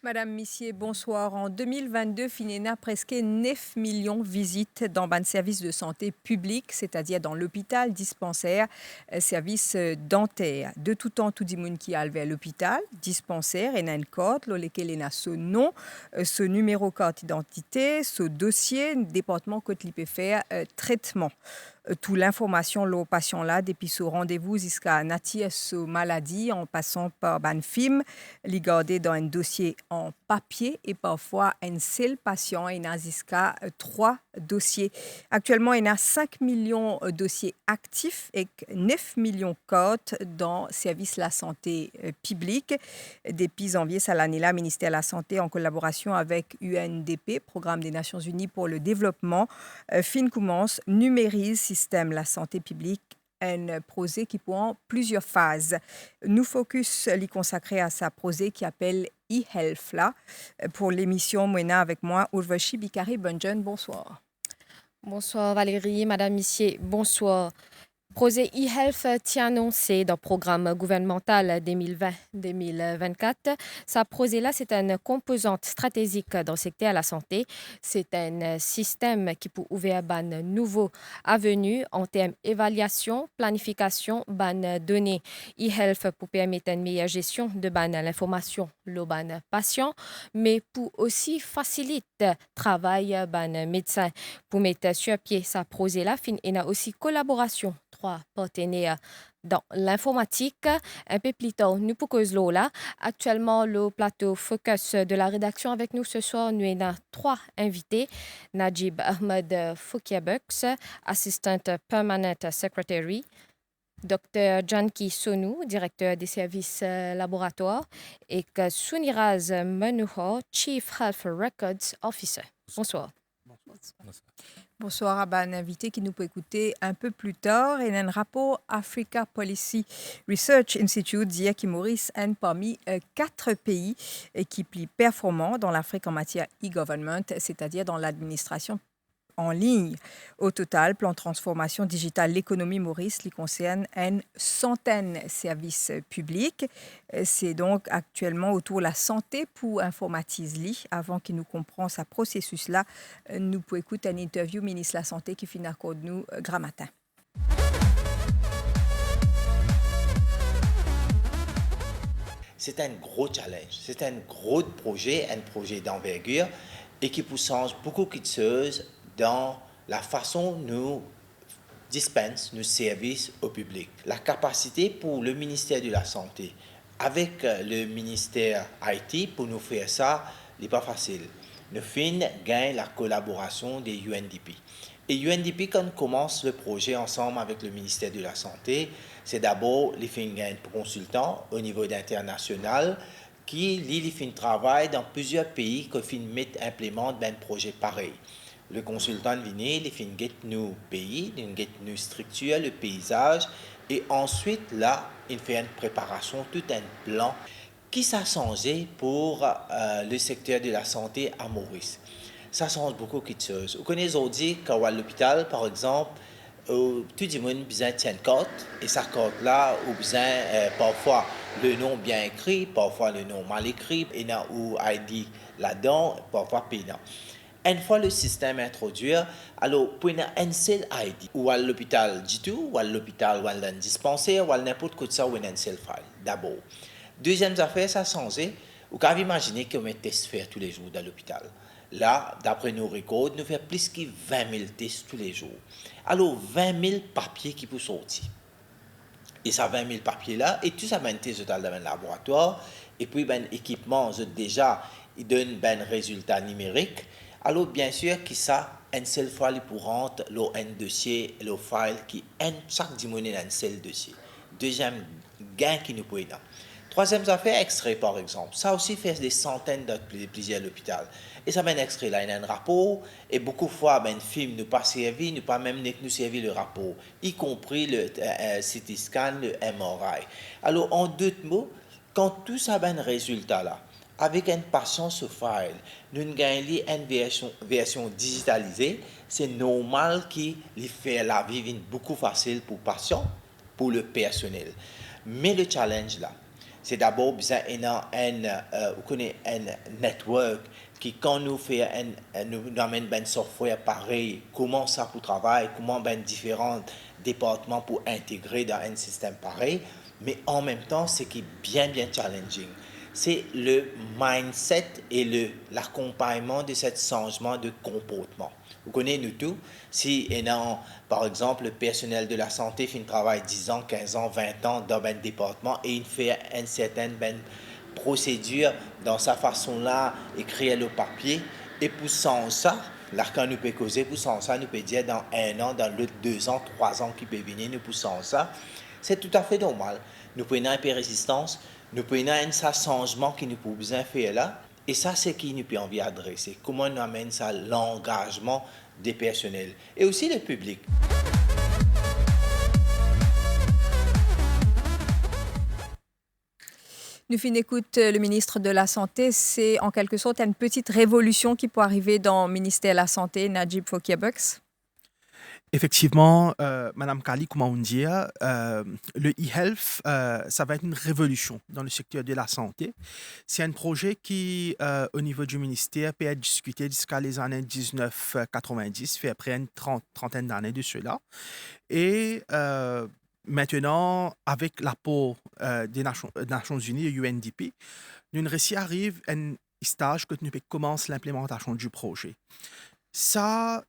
Madame Missier, bonsoir. En 2022, Finena presque 9 millions de visites dans un service de santé public, c'est-à-dire dans l'hôpital, dispensaire, service dentaire. De tout temps, tout le monde qui a vers l'hôpital, dispensaire, et a une carte, lequel il a ce nom, ce numéro carte d'identité, ce dossier, département que tu peux faire traitement. Toute l'information le patient là depuis ce rendez-vous jusqu'à natir ce maladie en passant par un film les garder dans un dossier en papier et parfois un seul patient il a jusqu'à 3 dossiers. Actuellement il y a 5 millions de dossiers actifs et 9 millions de codes dans service la santé publique. Depuis janvier cette année-là, ministère de la Santé en collaboration avec UNDP, Programme des Nations Unies pour le développement, fin commence numérise système la santé publique, un projet qui prend plusieurs phases. Nous focus les consacré à sa projet qui appelle e-health là. Pour l'émission Moena avec moi, Urvashi Bikari Bunjan, bonsoir. Bonsoir Valérie, Madame Missier, bonsoir. Projet e-health tient annoncé dans le programme gouvernemental 2020-2024. Ce projet-là, c'est une composante stratégique dans le secteur de la santé. C'est un système qui peut ouvrir un nouveau avenue en termes d'évaluation, planification, données. E-health pour permettre une meilleure gestion de l'information le patient, mais pour aussi faciliter le travail des médecins. Pour mettre sur pied ce projet-là, il y a aussi collaboration partenaires dans l'informatique. Un peu plus tard, nous pouvons là. Actuellement, le plateau focus de la rédaction avec nous ce soir, nous avons 3 invités. Najib Ahmed Foukiabux, Assistant Permanent Secretary. Dr. Janki Sonou, directeur des services laboratoires. Et Suniraz Manohar, Chief Health Records Officer. Bonsoir. Bonsoir à un invité qui nous peut écouter un peu plus tard. Et un rapport Africa Policy Research Institute dit qu'il Maurice est parmi 4 pays qui plus performants dans l'Afrique en matière e-government, c'est-à-dire dans l'administration en ligne. Au total, plan de transformation digitale l'économie Maurice qui concerne une centaine de services publics. C'est donc actuellement autour de la santé pour informatiser. Avant qu'il nous comprenne ce processus-là, nous pouvons écouter une interview ministre de la Santé qui finit avec nous grand matin. C'est un gros challenge, c'est un gros projet, un projet d'envergure et qui peut changer beaucoup de choses dans la façon dont nous dispensons nos services au public. La capacité pour le ministère de la Santé avec le ministère IT pour nous faire ça n'est pas facile. Nous gagnons la collaboration des UNDP. Et UNDP, quand on commence le projet ensemble avec le ministère de la Santé, c'est d'abord les consultants au niveau international qui travaillent dans plusieurs pays qui implémentent un projet pareil. Le consultant vient, il fait nos pays, nos structures, le paysage, et ensuite, là, il fait une préparation, tout un plan qui s'est changé pour le secteur de la santé à Maurice. Ça change beaucoup de choses. Vous connaissez aujourd'hui qu'à l'hôpital, par exemple, tout le monde a besoin d'une carte, et sa carte-là, a besoin parfois le nom bien écrit, parfois le nom mal écrit, et là où ID là-dedans, parfois payant. Une fois le système introduit, alors pour un seul ID, ou à l'hôpital du tout, ou à l'hôpital, ou à un dispensaire, ou à n'importe quoi de ça, ou un seul file, d'abord. Deuxième affaire, ça a changé. Vous pouvez imaginer qu'on met des tests faire tous les jours dans l'hôpital. Là, d'après nos records, nous faisons plus que 20 000 tests tous les jours. Alors, 20 000 papiers qui peuvent sortir. Et ça, 20 000 papiers-là, et tout ça, ben, test dans le laboratoire, et puis, ben, équipement, déjà, il donne ben résultat numérique. Alors, bien sûr, que ça, un seul file pour rentrer un dossier, le file qui chaque dimanche un seul dossier. Deuxième gain qui nous peut aider. Troisième affaire, extrait par exemple. Ça aussi fait des centaines de plusieurs à l'hôpital. Et ça mène extrait là, il y a un rapport, et beaucoup de fois, ben, film ne pas servi, ne pas même nous servir le rapport, y compris le CT scan, le MRI. Alors, en d'autres mots, quand tout ça ben résultat là, avec un patient ce file, nous gagnons une version digitalisée, c'est normal qu'il fait la vie beaucoup facile pour le patient, pour le personnel. Mais le challenge là, c'est d'abord besoin un network qui, quand nous fait nous amène un software pareil, comment ça pour travailler, comment différents départements pour intégrer dans un système pareil, mais en même temps, ce qui est bien challenging, c'est le mindset et l'accompagnement de ce changement de comportement. Vous connaissez nous tous, si par exemple le personnel de la santé fait un travail 10 ans, 15 ans, 20 ans dans un département et il fait une certaine procédure dans sa façon-là, écrire le papier, et pour ça, là quand nous peut causer, pour ça, nous peut dire dans 1 an, dans l'autre 2 ans, 3 ans qui peut venir, nous poussons ça, c'est tout à fait normal. Nous prenons un peu de résistance, nous prenons un changement qui nous peut besoin faire là, et ça c'est qui nous peut envie adresser. Comment nous amène ça l'engagement des personnels et aussi le public. Nous fin écoute le ministre de la Santé, c'est en quelque sorte une petite révolution qui peut arriver dans le ministère de la Santé, Najib Fokiabox. Effectivement, Madame Kali, comment on dit, le e-health, ça va être une révolution dans le secteur de la santé. C'est un projet qui, au niveau du ministère, peut être discuté jusqu'à les années 1990, fait après une trentaine d'années de cela. Et maintenant, avec l'apport des Nations Unies, UNDP, nous arrive un stage que nous commence l'implémentation du projet. Ça,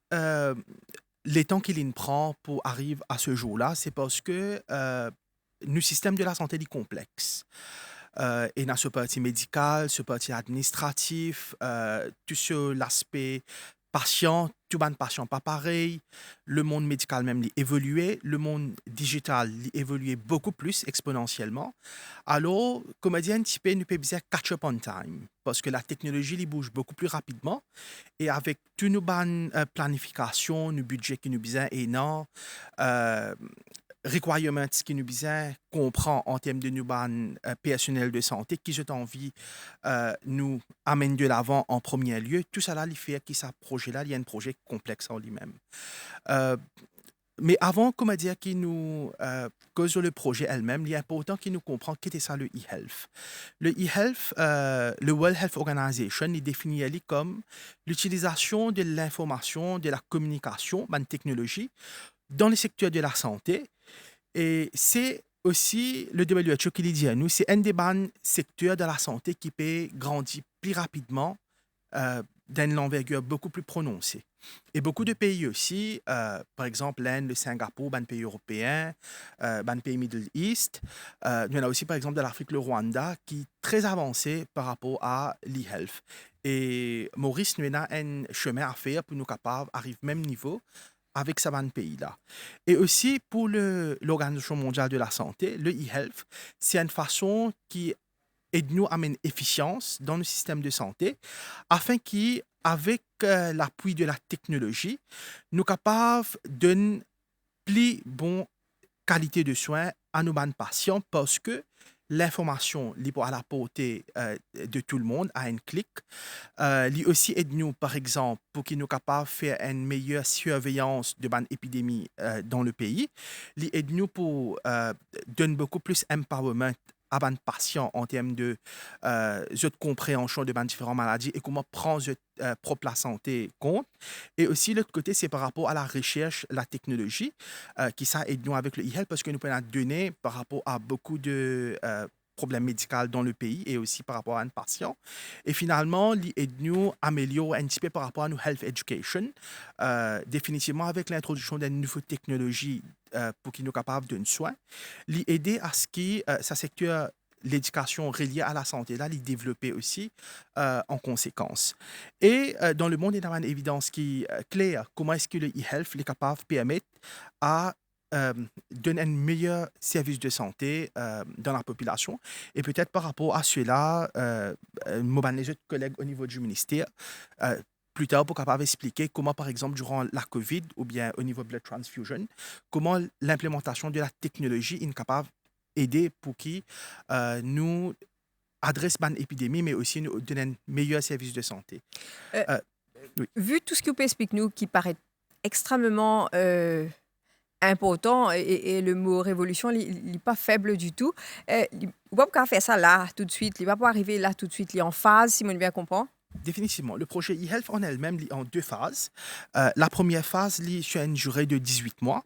les temps qu'il prend pour arriver à ce jour-là, c'est parce que le système de la santé est complexe. Et dans ce parti médical, ce parti administratif, tout sur l'aspect patient, tout le patient pas pareil, le monde médical même évolué, le monde digital évolué beaucoup plus exponentiellement. Alors, comme dit un petit peu, nous pouvons dire catch up on time, parce que la technologie bouge beaucoup plus rapidement et avec toutes nos planifications, nos budgets qui nous besoin énormes, requirements qui nous besoin comprend en termes de nos personnel de santé qui j'ai envie nous amène de l'avant en premier lieu. Tout ça là, il fait que ce projet-là, il y a un projet complexe en lui-même. Mais avant, comme dire, qui nous cause le projet elle-même, il est important qu'il nous comprenne qu'est-ce que ça le e-health. Le e-health, le World Health Organization, il définit comme l'utilisation de l'information, de la communication, de la technologie dans le secteur de la santé. Et c'est aussi le WHO qui dit à nous, c'est un des secteurs de la santé qui peut grandir plus rapidement d'une envergure beaucoup plus prononcée. Et beaucoup de pays aussi, par exemple l'Inde, le Singapour, un pays européen, un pays Middle East. Il y en a aussi par exemple de l'Afrique, le Rwanda, qui est très avancé par rapport à l'e-health. Et Maurice, nous avons un chemin à faire pour nous capables d'arriver au même niveau avec ce pays-là. Et aussi pour l'Organisation mondiale de la santé, le e-health, c'est une façon qui aide nous à amener efficience dans le système de santé afin qu'avec l'appui de la technologie, nous sommes capables de donner plus bonne qualité de soins à nos patients parce que l'information libre à la portée de tout le monde à un clic. Lui aussi aide-nous, par exemple, pour qu'il nous capables de faire une meilleure surveillance de l'épidémie dans le pays. Lui aide-nous pour donner beaucoup plus empowerment à les patients en termes de compréhension de différentes maladies et comment prendre propre la santé compte. Et aussi, l'autre côté, c'est par rapport à la recherche, la technologie, qui ça aide nous avec le e-health parce que nous pouvons donner par rapport à beaucoup de problèmes médicaux dans le pays et aussi par rapport à un patient. Et finalement, l'aide-nous améliorer un petit peu par rapport à nos health education, définitivement avec l'introduction d'une nouvelle technologie pour qu'ils nous capables de soins, l'aider à ce que ça secteur l'éducation reliée à la santé là, les développer aussi en conséquence. Et dans le monde, il y a une évidence qui est claire. Comment est-ce que le e-health est capable de permettre à donner un meilleur service de santé dans la population. Et peut-être par rapport à cela, moi, les autres collègues au niveau du ministère, plus tard, pour capable expliquer comment, par exemple, durant la COVID ou bien au niveau de blood transfusion, comment l'implémentation de la technologie est capable d'aider pour qui nous adresse l'épidémie, mais aussi nous donne un meilleur service de santé. Oui. Vu tout ce que vous expliquez nous, qui paraît extrêmement important et le mot révolution n'est pas faible du tout. Il ne va pas faire ça là tout de suite, il ne va pas arriver là tout de suite, il est en phase, si on bien comprend. Définitivement. Le projet eHealth en elle-même est en deux phases. La première phase est sur une durée de 18 mois.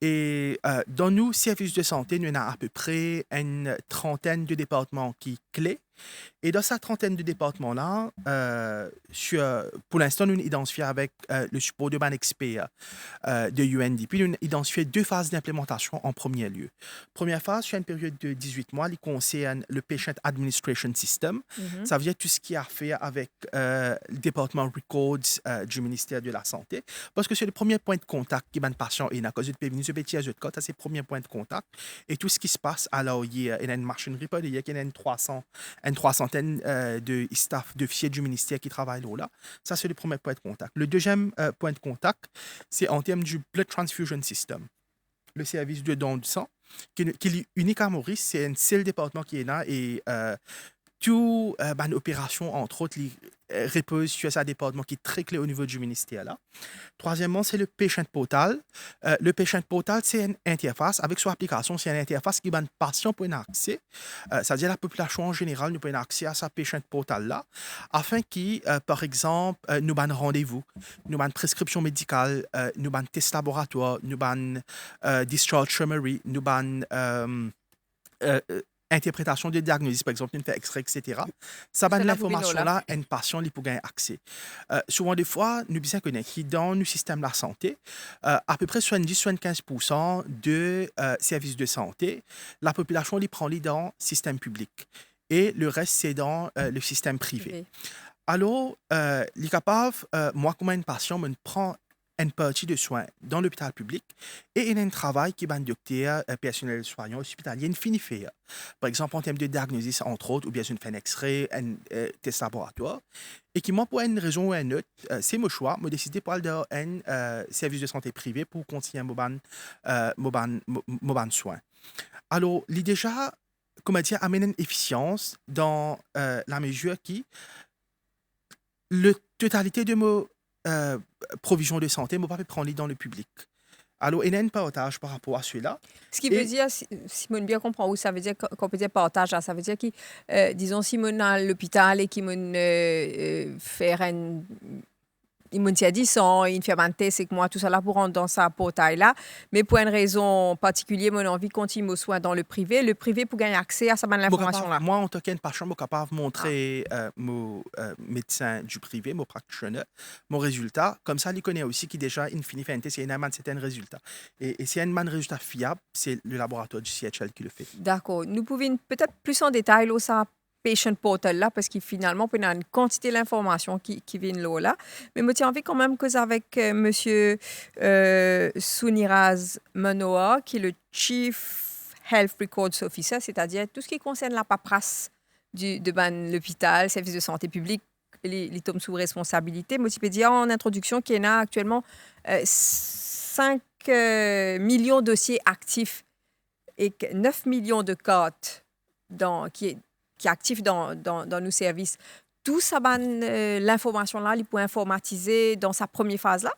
Et dans nos services de santé, nous avons à peu près une trentaine de départements qui clés. Et dans cette trentaine de départements-là, pour l'instant, nous identifions avec le support de ban expert de UNDP, nous identifions deux phases d'implémentation en premier lieu. Première phase, sur une période de 18 mois, qui concerne le Patient Administration System. Ça veut dire tout ce qui a à faire avec le département Records du ministère de la Santé, parce que c'est le premier point de contact qui est patient et à cause de pénis de bêtises de code, c'est le premier point de contact. Et tout ce qui se passe, alors il y a une machinerie, il y a une 300 de staff, de fichiers du ministère qui travaillent là. Ça, c'est le premier point de contact. Le deuxième point de contact, c'est en termes du Blood Transfusion System, le service de don du sang, qui est unique à Maurice. C'est un seul département qui est là et toute opération, entre autres, repose sur ce département qui est très clé au niveau du ministère. Là. Troisièmement, c'est le Patient Portal. Le Patient Portal, c'est une interface. Avec son application, c'est une interface qui donne aux patients pour un accès. C'est-à-dire la population en général nous peut avoir accès à ce Patient Portal-là, afin qu'il, par exemple, nous donne rendez-vous, nous donne prescription médicale, nous donne test laboratoire, nous donne discharge summary, nous donne interprétation de diagnostic, par exemple, une fait extrait, etc. Ça donne l'information-là à une patient qui peut gagner accès. Souvent, des fois, nous bien connaissons que dans le système de la santé, à peu près 70-75% de services de santé, la population les prend dans le système public. Et le reste, c'est dans le système privé. Alors, il est capable, moi, comme un patient, me prend une partie de soins dans l'hôpital public et il y a un travail qui est un docteur, personnel soignant hospitalier, finit faire. Par exemple, en termes de diagnostic, entre autres, ou bien une fait un extrait, un test laboratoire. Et qui, moi, pour une raison ou une autre, c'est mon choix, me décider pour aller dans un service de santé privé pour continuer mon soin. Alors, il déjà, comment dire, amène une efficience dans la mesure qui, la totalité de mon provision de santé, je ne peux pas prendre dans le public. Alors, il y a un partage par rapport à celui-là. Ce qui veut dire, Simone bien comprend où ça veut dire qu'on peut dire partage, ça veut dire que, disons, Simone à l'hôpital et qui faire un... Il me dit 10 ans, il fait un test, c'est que moi, tout ça là pour rentrer dans sa portail-là. Mais pour une raison particulière, moi, j'ai envie de continuer au soin dans le privé pour gagner accès à cette information-là. Moi, en tant qu'un patient, je suis capable de montrer mon médecin du privé, mon practitioner, mon résultat. Comme ça, il connaît aussi qui déjà, in fine, fait un test, il y a un certain résultat. Et s'il y a un résultat fiable, c'est le laboratoire du CHL qui le fait. D'accord. Nous pouvons peut-être plus en détail, là, ça Patient Portal là, parce qu'il finalement, il y a une quantité d'informations qui viennent là. Mais je tiens envie quand même que avec monsieur Suniraz Manoa, qui est le Chief Health Records Officer, c'est-à-dire tout ce qui concerne la paperasse de l'hôpital, service de santé publique, les tomes sous responsabilité. Je peux dire en introduction qu'il y en a actuellement 5 millions de dossiers actifs et 9 millions de cartes qui est actif dans nos services. Tout ça, l'information-là, il peut informatiser dans sa première phase-là?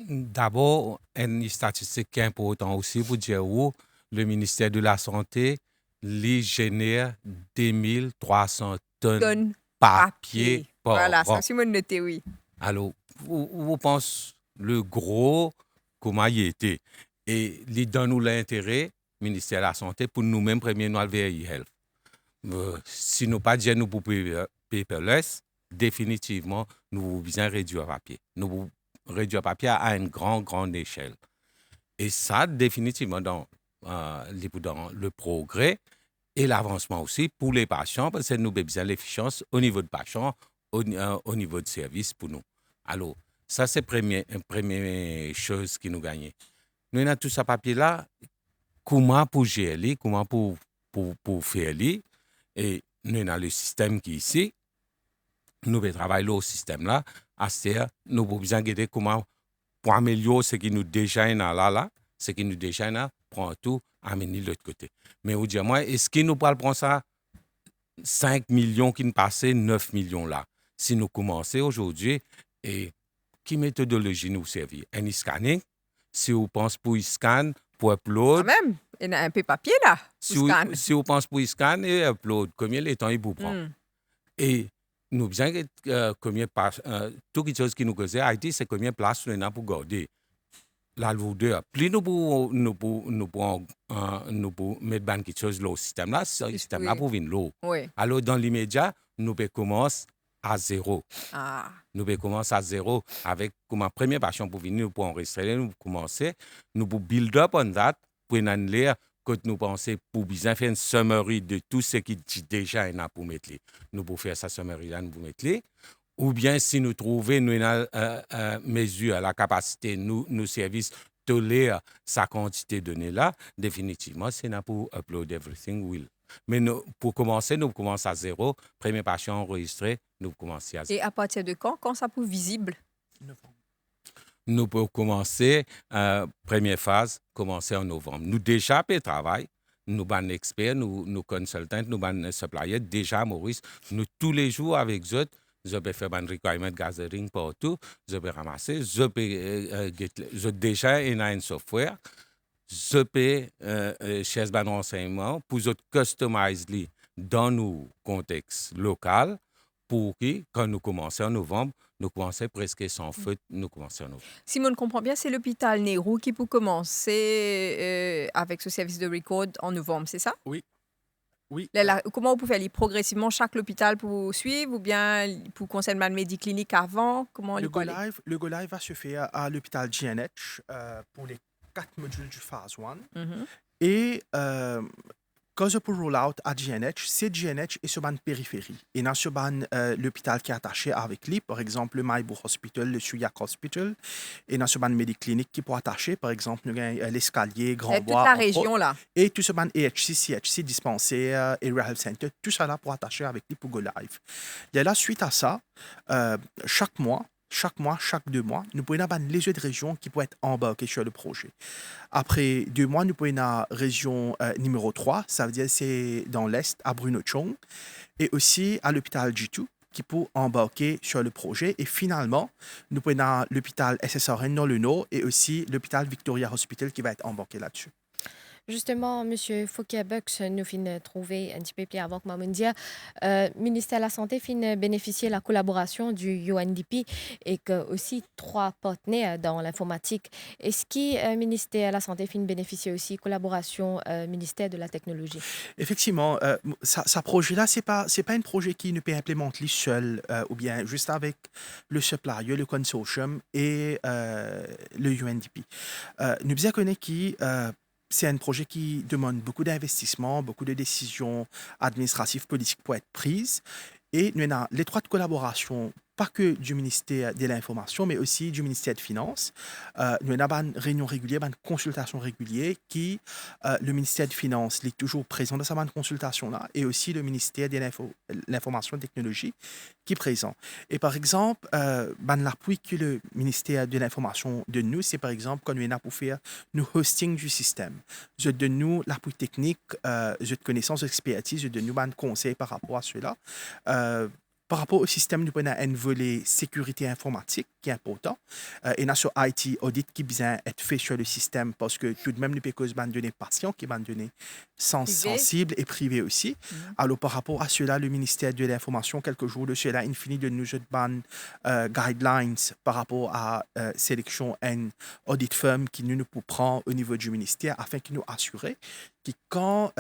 D'abord, une statistique qui est importante aussi pour dire où le ministère de la Santé génère 2300 tonnes papier par Voilà, an. ça, c'est mon noté, oui. Alors, vous pensez le gros, comment il était? Et il donne nous l'intérêt, ministère de la Santé, pour nous-mêmes, premier, nous vers e-health. Si nous pas dire nous pour paperless, définitivement, nous besoin réduire papier. Nous réduire papier à une grande échelle. Et ça, définitivement, dans le progrès et l'avancement aussi pour les patients, parce que nous avons besoin de l'efficience au niveau de patients, au niveau de service pour nous. Alors, ça, c'est une première chose qui nous gagne. Nous avons tout ce papier-là, comment pour gérer, comment pour faire les. Et nous avons le système qui est ici. Nous devons travailler au système-là. C'est-à-dire, nous avons besoin de comment pour améliorer ce qui nous déjà là, ce qui nous déjà là, prendre tout, amener de l'autre côté. Mais vous dites, moi, est-ce qu'il nous parle prendre ça 5 millions qui nous passent 9 millions là? Si nous commençons aujourd'hui, et quelle méthodologie nous servir? Un scanning, si vous pensez pour scan, pour Quand upload, même, il y a un peu papier là. si Pour vous, scan. si vous pensez pour scan et upload, combien de temps il vous prend? Hmm. Et nous bien combien tout quelque chose qui nous cause Haïti, c'est combien de place nous avons pour garder la lourdeur. Plus nous pouvons mettre ban quelque chose là au système là, ce système là Oui. pour venir l'eau. Oui. Alors dans l'immédiat, nous pouvons commencer à zéro. Ah. Nous pouvons commencer à zéro avec comme ma première passion pour venir, nous pouvons enregistrer, nous pouvons commencer, nous pouvons build up on that pour nous lire que nous pensons pour bien faire une summary de tout ce qui dit déjà et pour mettre les. Nous pouvons faire sa summary là, nous pouvons mettre les. Ou bien si nous trouvons nous mesure la capacité nous services de lire sa quantité de données là, définitivement c'est pour upload everything will. Mais pour commencer, nous commençons à zéro. Première passion enregistrée, nous commençons à zéro. Et à partir de quand ça peut visible? Nous pouvons commencer, première phase, commencer en novembre. Nous déjà fait travail. Nous sommes experts, nous consultants, nous sommes suppliers. Déjà, Maurice, nous tous les jours avec eux, je peux faire un requirement gathering partout, je peux ramasser, je déjà il y a un software, je peux chercher un renseignement pour customiser dans nos contextes locaux pour que quand nous commençons en novembre, nous commençons presque sans faute, nous commençons en novembre. Si on comprend bien, c'est l'hôpital Nehru qui peut commencer avec ce service de record en novembre, c'est ça? Oui. Oui. Comment vous pouvez aller progressivement chaque hôpital pour suivre ou bien pour concernant le médiclinique avant? Comment Le go live va se faire à l'hôpital GNH pour les 4 modules du phase 1. Et quand je peux roll out à GNH, c'est GNH et sur une périphérie. Et dans ce l'hôpital qui est attaché avec lui, par exemple le Maïbourg Hospital, le Suyak Hospital, et dans ce médiclinique qui peut attacher, par exemple, nous avons l'escalier, Grand Bois. Toute la région là. Et tout ce EHC, CHC, dispensaire, Area Health Center, tout ça là pour attacher avec lui pour go live. Et là, suite à ça, chaque mois, chaque 2 mois, nous pouvons avoir les autres régions qui peuvent être embarquées sur le projet. Après 2 mois, nous pouvons avoir la région numéro 3, ça veut dire c'est dans l'Est, à Bruno Chong, et aussi à l'hôpital G2, qui peut embarquer sur le projet. Et finalement, nous pouvons avoir l'hôpital SSRN dans le Nord et aussi l'hôpital Victoria Hospital qui va être embarqué là-dessus. Justement, M. Fouquier-Bux nous fin trouver un petit peu plus avant que Mamundia. Ministère de la Santé fin bénéficier de la collaboration du UNDP et que aussi 3 partenaires dans l'informatique. Est-ce que le ministère de la Santé fin bénéficier aussi de collaboration ministère de la Technologie? Effectivement, ce projet-là, c'est pas un projet qui ne peut implémenter seul ou bien juste avec le supplier, le consortium et le UNDP. Nous bien connaissons qui c'est un projet qui demande beaucoup d'investissement, beaucoup de décisions administratives, politiques pour être prises. Et nous avons l'étroite collaboration, pas que du ministère de l'Information, mais aussi du ministère des Finances. Nous avons une réunion régulière, une consultation régulière qui, le ministère des Finances est toujours présent dans cette consultation-là, et aussi le ministère de l'Information et de la Technologie qui est présent. Et par exemple, l'appui que le ministère de l'Information donne nous, c'est par exemple quand nous avons pour faire le hosting du système. Je donne nous l'appui technique, je de connaissances, d'expertise, je donne nous un conseil par rapport à cela. Par rapport au système, nous avons un volet sécurité informatique qui est important. Et nous avons IT audit qui vient être fait sur le système parce que tout de même, nous avons des données patients qui sont des données sensibles et privées aussi. Alors, par rapport à cela, le ministère de l'Information, quelques jours de cela, il finit de nous donner guidelines par rapport à sélection un audit firm qui nous prend au niveau du ministère afin qu'il nous assure que quand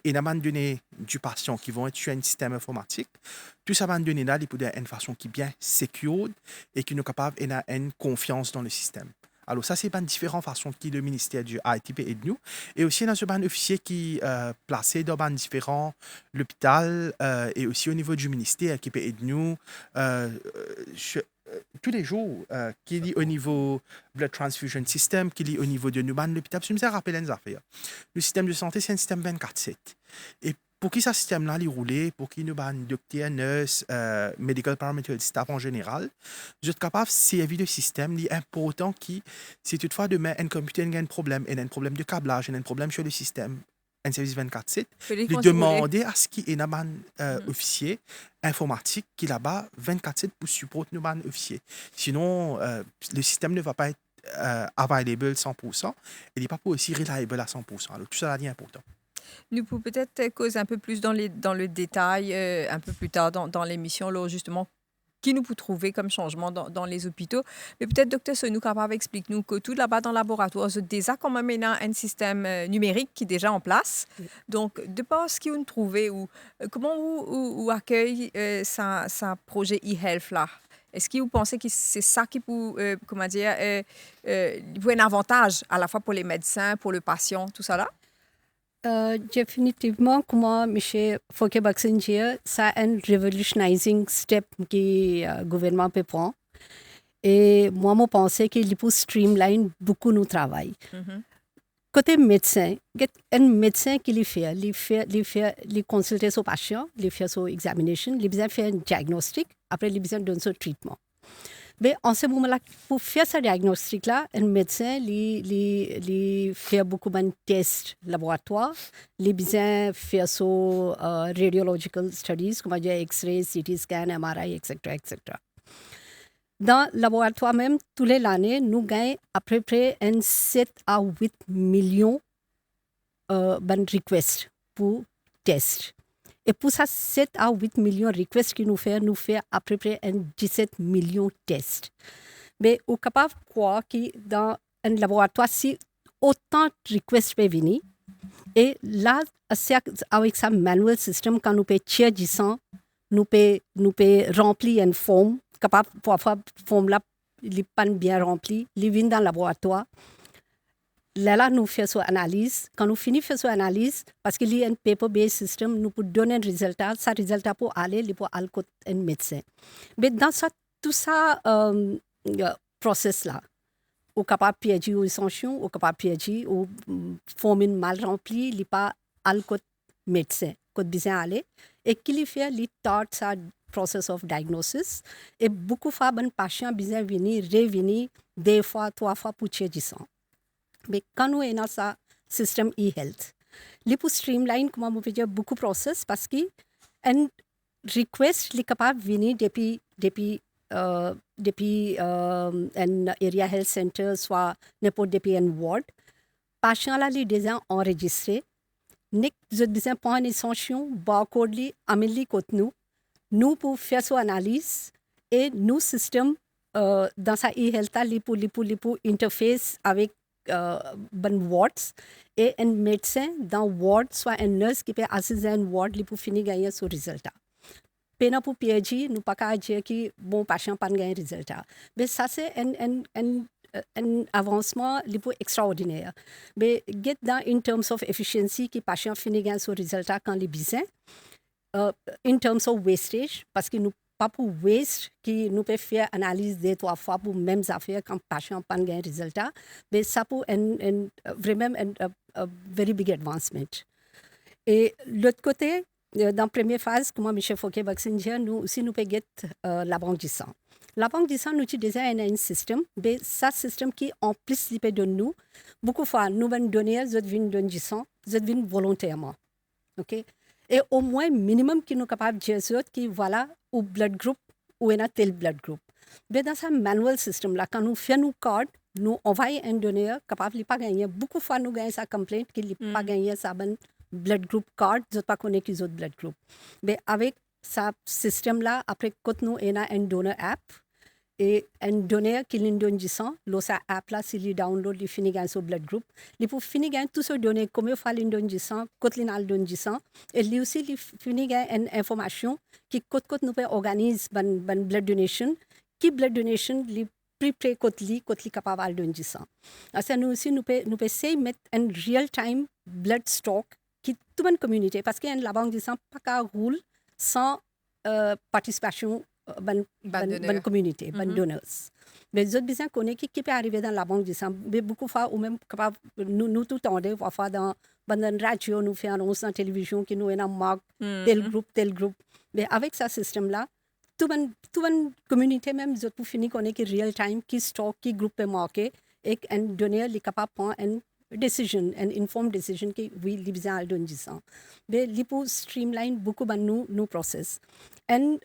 et n'a pas donné du patient qui vont être sur un système informatique, tout ça va donner là, il peut être une façon qui est bien sécure et qui nous capable et a une confiance dans le système. Alors ça, c'est une différentes façons qui le ministère du ITP aide nous. Et aussi, dans ce ban officier qui placé dans différents hôpitaux et aussi au niveau du ministère qui peut aider nous tous les jours, qui est au niveau blood transfusion system, qui est au niveau de nous, l'hôpital. Je me rappelle une affaire. Le système de santé, c'est un système 24/7. Et pour qui ce système-là est roulé, pour qui nous, docteurs, nurses, medical paramedical staff en général, je suis capable de servir le système. Il est important que si toutefois demain, un computer a un problème, il y a un problème de câblage, il y a un problème sur le système, un service 24/7, de demander à ce qu'il y ait un officier informatique qui est là-bas 24/7 pour supporter nos officiers. Sinon, le système ne va pas être available 100% et il n'est pas aussi reliable à 100%. Alors, tout ça est important. Nous pouvons peut-être causer un peu plus dans le détail un peu plus tard dans l'émission, là, justement, qui nous peut trouver comme changement dans les hôpitaux. Mais peut-être, docteur Sonou, capable explique-nous que tout là-bas dans le laboratoire, c'est déjà comme maintenant un système numérique qui est déjà en place. Oui. Donc, de par ce qu'on trouve, comment vous accueille ça projet e-health là? Est-ce que vous pensez que c'est ça qui peut, un avantage à la fois pour les médecins, pour le patient, tout ça là? Définitivement, comment M. Fouquet-Baksin dit, c'est un revolutionizing step que le gouvernement peut prendre. Et moi, je pense qu'il peut streamline beaucoup de travail. Côté médecin, un médecin qui il consulte son patient, il fait son examination, il fait un diagnostic, après il donne son traitement. Mais en ce moment-là, pour faire ce diagnostic-là, un médecin il fait beaucoup de tests laboratoires, il fait son radiological studies, comme X-ray, CT scan, MRI, etc., etc. Dans le laboratoire même, tous les années, nous gagnons à peu près 7 à 8 millions de requests pour tests. Et pour ça, 7 à 8 millions de requests que nous faisons à peu près 17 millions de tests. Mais on est capable de croire que dans un laboratoire, si autant de requests peuvent venir, et là, avec ce manual system, quand nous pouvons tirer du sang, nous pouvons remplir une forme, capable parfois forme là, il n'est pas bien rempli, il vient dans le laboratoire. Là, nous faisons une analyse. Quand nous finissons de faire une analyse, parce qu'il y a un paper-based system, nous pouvons donner un résultat. Ce résultat peut aller pour un médecin. Mais dans tout ça, process-là, on est capable de piéger une sanction, on est capable de piéger une forme mal remplie, il n'est pas aller au médecin, quand besoin aller. Et qu'il fait, il start ça process of diagnosis. Et beaucoup de fois, les patients besoin venir, revenir, 2 fois, 3 fois pour piéger ça. Mais quand nous avons ce système e-health, il peut streamline, comme on peut dire, beaucoup de process parce qu'un request est capable de venir depuis un area health center, soit n'importe depuis un ward. Patient là, il est déjà enregistré. Nous avons prendre une sanction, barcode, amener nous pour faire son analyse et nous système dans sa e-health, il peut interface avec wards et un médecin dans ward, soit un nurse qui peut assister à un ward, il peut finir gagner ce résultat. Pena pour PhD, nous pas qu'à dire que bon patient pas gagner résultat. Mais ça c'est un avancement il peut extraordinaire. Mais get dans in terms of efficiency que patient finir gagner ce résultat quand il besoin. In terms of wastage, parce que nous pas pour waste qui nous peut faire analyse 2-3 fois pour mêmes affaires quand patient pas gain résultat, mais ça pour vraiment un very big advancement. Et l'autre côté, dans la première phase, comme M. Fouquet-Baksin dit, nous aussi nous peut get la banque du sang. La banque du sang nous utilise un système, mais ça système qui en plus il peut donner nous beaucoup de fois nous venons donner, nous venons donner du sang, nous venons volontairement, ok. Et au moins, minimum qui nous capable de dire que voilà, ou blood group, ou un tel blood group. Mais dans ce manual system là, quand nous faisons nos cartes, nous envoyons un donneur capable de pas gagner. Beaucoup de fois, nous gagnons sa complainte qu'il n'a pas gagné sa blood group card, je ne pas connaître les autres blood group. Mais avec ce système là, après, quand nous avons un donor app, et un donneur qui nous donne du sang, l'osa app là, s'il download, il finit gagner son blood group. Il peut finir gagner tout ce données, combien de fois il donne du sang, quand il donne du sang. Et lui aussi, il finit gagner une information qui, quand nous pouvons organiser une blood donation, qui blood donation, il prépare quand il est capable de donner du sang. Alors, nous aussi, nous pouvons essayer de mettre un real-time blood stock qui toute une communauté, parce qu'il y a la banque du sang, pas qu'à roule sans participation bonne communauté, bonne donneurs. Mais les autres besoins connaissent qui peut arriver dans la banque du sang. Mais beaucoup de fois, ou même capable, nous tout entendons, parfois dans une radio, nous faisons annonce dans la télévision qui nous est en marque, tel groupe. Mais avec ce système-là, toute une communauté même, ils ont fini connaître qui real time, qui stock, qui groupe est marqué, et un donneur est capable de prendre une decision, une informed decision qui oui, il besoin de donner du sang. Mais il peut streamline beaucoup de nos process. Et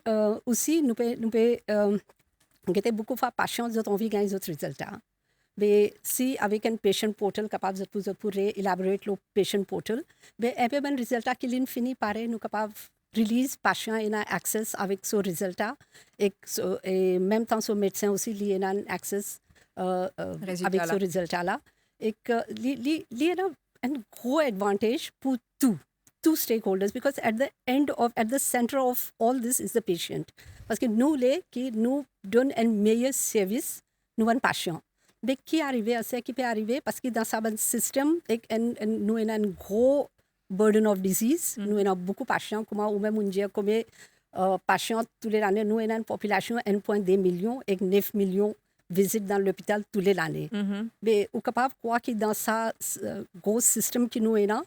aussi, nous pouvons beaucoup de fois patients, nous avons envie de gagner d'autres résultats. mais si avec un patient portal capable de pourrait élaborer le patient portal, mais un peu ben résultat qui l'infini paraît nous capable release patient et access avec ce résultat et même temps ce médecin aussi lié un access avec ce résultat là et que lié un gros advantage pour two stakeholders because at the center of all this is the patient parce que nous les qui nous donne un meilleur service nous un patient mais qui arrive à ce qui peut arriver parce que dans ça un système nous avons un gros burden of disease nous avons beaucoup de patients comment ou même on dit comme patients tous les années nous avons une population 1,2 million et 9 millions visitent dans l'hôpital tous les années mais au capable quoi que dans ça gros système qui nous avons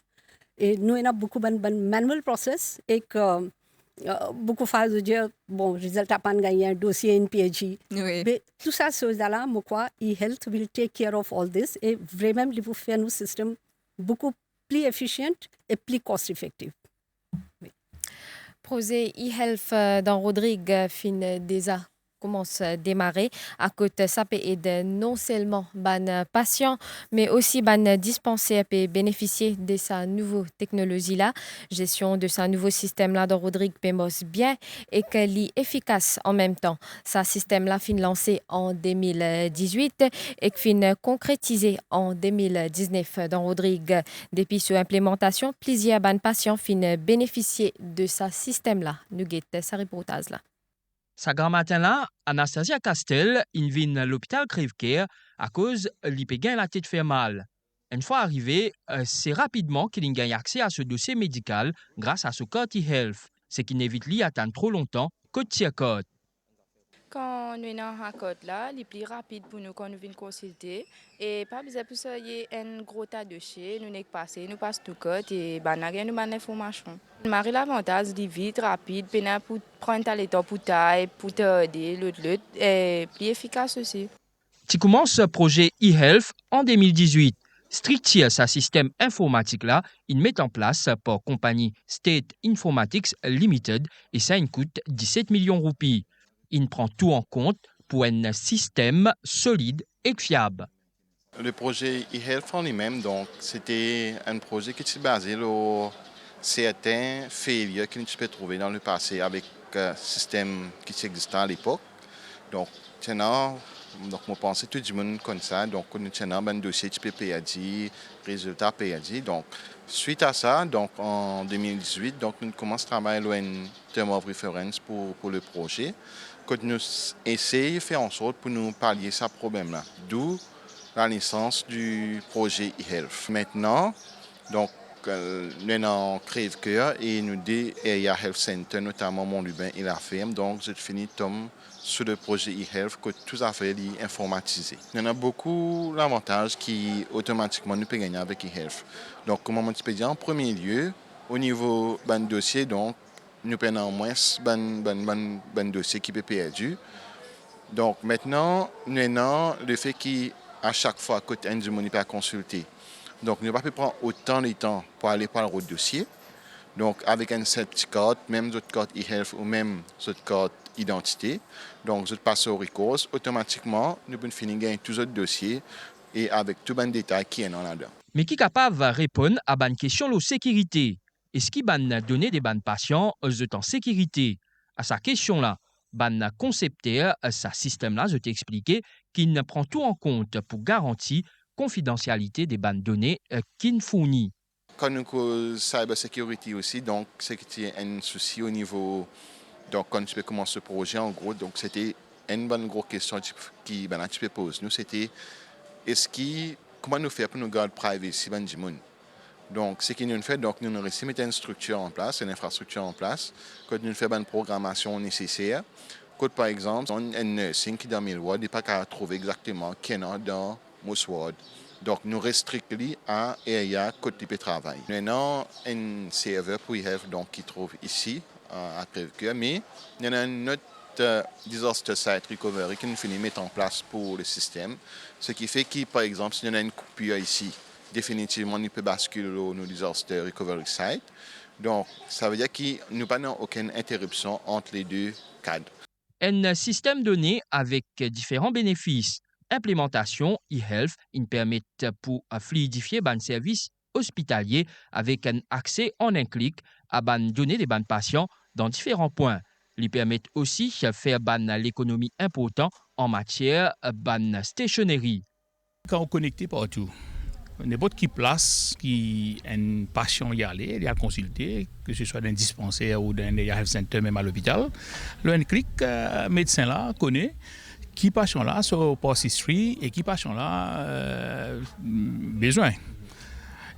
et nous avons beaucoup de manual process et que beaucoup de fois de dire bon résultat pas gagné un dossier NPHG mais tout ça là moi quoi e-health will take care of all this et vraiment il faut faire un système beaucoup plus efficient et plus cost effective. Projet e-health dans Rodrigue fin déjà commence à démarrer à côté ça peut aider non seulement ban patients mais aussi ban dispensaires peut bénéficier de sa nouvelle technologie là gestion de sa nouveau système là dans Rodrigue Pemos bien et qu'elle est efficace en même temps sa système là fin lancé en 2018 et fin concrétisé en 2019 dans Rodrigue depuis son implémentation plusieurs ban patients fin bénéficier de sa système là nous guette sa reportage là. Sa grand matin là, Anastasia Castel invite l'hôpital Crève-Cœur à cause qu'il peut gagner la tête fait mal. Une fois arrivé, c'est rapidement qu'il gagne accès à ce dossier médical grâce à ce code e-health, ce qui n'évite lui attendre trop longtemps que de code. Quand nous avons un code là, il est plus rapide pour nous quand nous venons consulter. Et pas besoin de ça, il y a un gros tas de dossiers, nous nous passons tout code et nous avons l'information. Marie l'avantage est vite, rapide, pour prendre le temps pour taille, pour t'aider, l'autre, et plus efficace aussi. Tu commences ce projet e-health en 2018. Strictier, sa système informatique là, il met en place pour compagnie State Informatics Limited et ça coûte 17 millions de roupies. Il prend tout en compte pour un système solide et fiable. Le projet e-health en lui-même, donc, c'était un projet qui était basé sur certains failures que nous peut trouver dans le passé avec le système qui existait à l'époque. Donc, maintenant, je pense que tout le monde comme ça. Donc, nous avons un dossier type PAD, résultat PAD. Donc, suite à ça, donc, en 2018, donc, nous commençons à travailler sur un terme of reference pour le projet. Que nous essayons de faire en sorte pour nous pallier ce problème-là. D'où la naissance du projet e-health. Maintenant, donc, nous avons créé le cœur et nous avons Area Health Center, notamment Mont-Lubin et la ferme. Donc, je finis sur le projet e-health que tout à fait informatisé. Il y en a beaucoup d'avantages qui automatiquement nous peuvent gagner avec e-health. Donc, comme on peut dire, en premier lieu, au niveau du dossier, donc, nous prenons moins un dossier qui peut être perdu. Donc maintenant, nous avons le fait qu'à chaque fois que un du monde peut consulter. Donc nous ne pouvons pas prendre autant de temps pour aller par le dossier. Donc avec un seul petit code, même d'autres codes e-health ou même d'autres codes identité. Donc je passe au recours, automatiquement nous pouvons finir gagner tous les autres dossiers et avec tout le détail qui est là-dedans. Mais qui est capable de répondre à une question de sécurité? Est-ce qu'il va donner des patients en sécurité? À sa question-là, le concepteur, sa système-là, je t'ai expliqué, qu'il prend tout en compte pour garantir la confidentialité des données qu'il fournit. Quand nous avons cybersécurité aussi, donc c'est un souci au niveau. Donc quand tu peux commencer ce projet, en gros, donc c'était une bonne grosse question qui tu peux poser. Nous, c'était comment nous faire pour nous garder privacy du monde? Donc, ce que nous faisons, donc, nous réussi à mettre une structure en place, une infrastructure en place, quand nous faisons une programmation nécessaire. Quand, par exemple, un nursing qui est dans Millward n'est pas capable de trouver exactement qui est dans Mossward. Donc, nous restreignons à area côté de travail. Nous avons un serveur pour e-health donc, qui trouve ici, à Crève-Cœur, mais il y en a un autre disaster site recovery que nous finissons de mettre en place pour le système. Ce qui fait que, par exemple, s'il y en a une coupure ici, définitivement, nous peut basculer au disaster recovery site. Donc, ça veut dire que nous n'avons aucune interruption entre les deux cadres. Un système donné avec différents bénéfices. implémentation e-health il permet pour fluidifier ban service hospitalier avec un accès en un clic à ban données des ban patients dans différents points. Il permet aussi de faire ban l'économie importante en matière ban stationnerie. Quand on connecté partout, n'importe qui place qui un patient y aller, il y a consulter, que ce soit dans un dispensaire ou dans un health center, même à l'hôpital, le un clic, médecin là connaît qui patient là sur Post History et qui patient là besoin.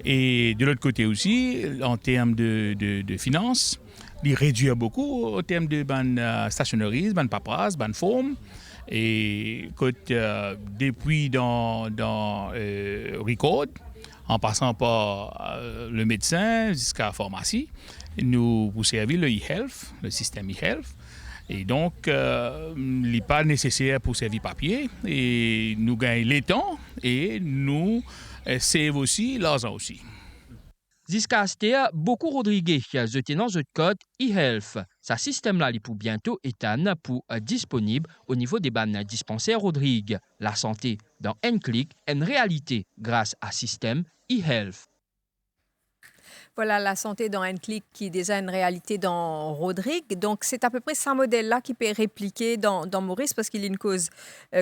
Et de l'autre côté aussi, en termes de finances, il réduit beaucoup en termes de ban stationnerie, ban paperasse, ban forme. Et depuis dans Record, en passant par le médecin jusqu'à la pharmacie, nous vous servir le e-health, le système e-health. Et donc, il n'est pas nécessaire pour servir papier. Et nous gagnons le temps et nous savons aussi l'argent aussi. Jusqu'à ce stade, beaucoup Rodriguez je tenant ce code e-health. Ce système-là est pour bientôt étendre pour disponible au niveau des bannes dispensaires Rodrigue. La santé dans un clic est une réalité grâce à système e-health. Voilà la santé dans un clic qui est déjà une réalité dans Rodrigue. Donc, c'est à peu près ce modèle-là qui peut répliquer dans Maurice parce qu'il y a une cause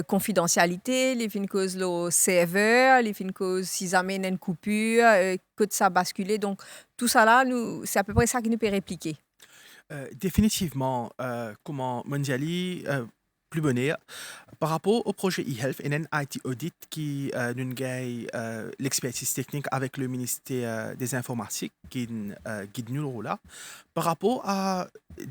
confidentialité, il y a une cause le serveur, il y a une cause s'ils amènent une coupure, que ça basculer. Donc, tout ça là, c'est à peu près ça qui nous peut répliquer. Définitivement, comment Mondiali plus bonheur. Par rapport au projet e-health, il y a un IT audit qui nous gagne l'expertise technique avec le ministère des Informatiques qui guide nous là. Par rapport au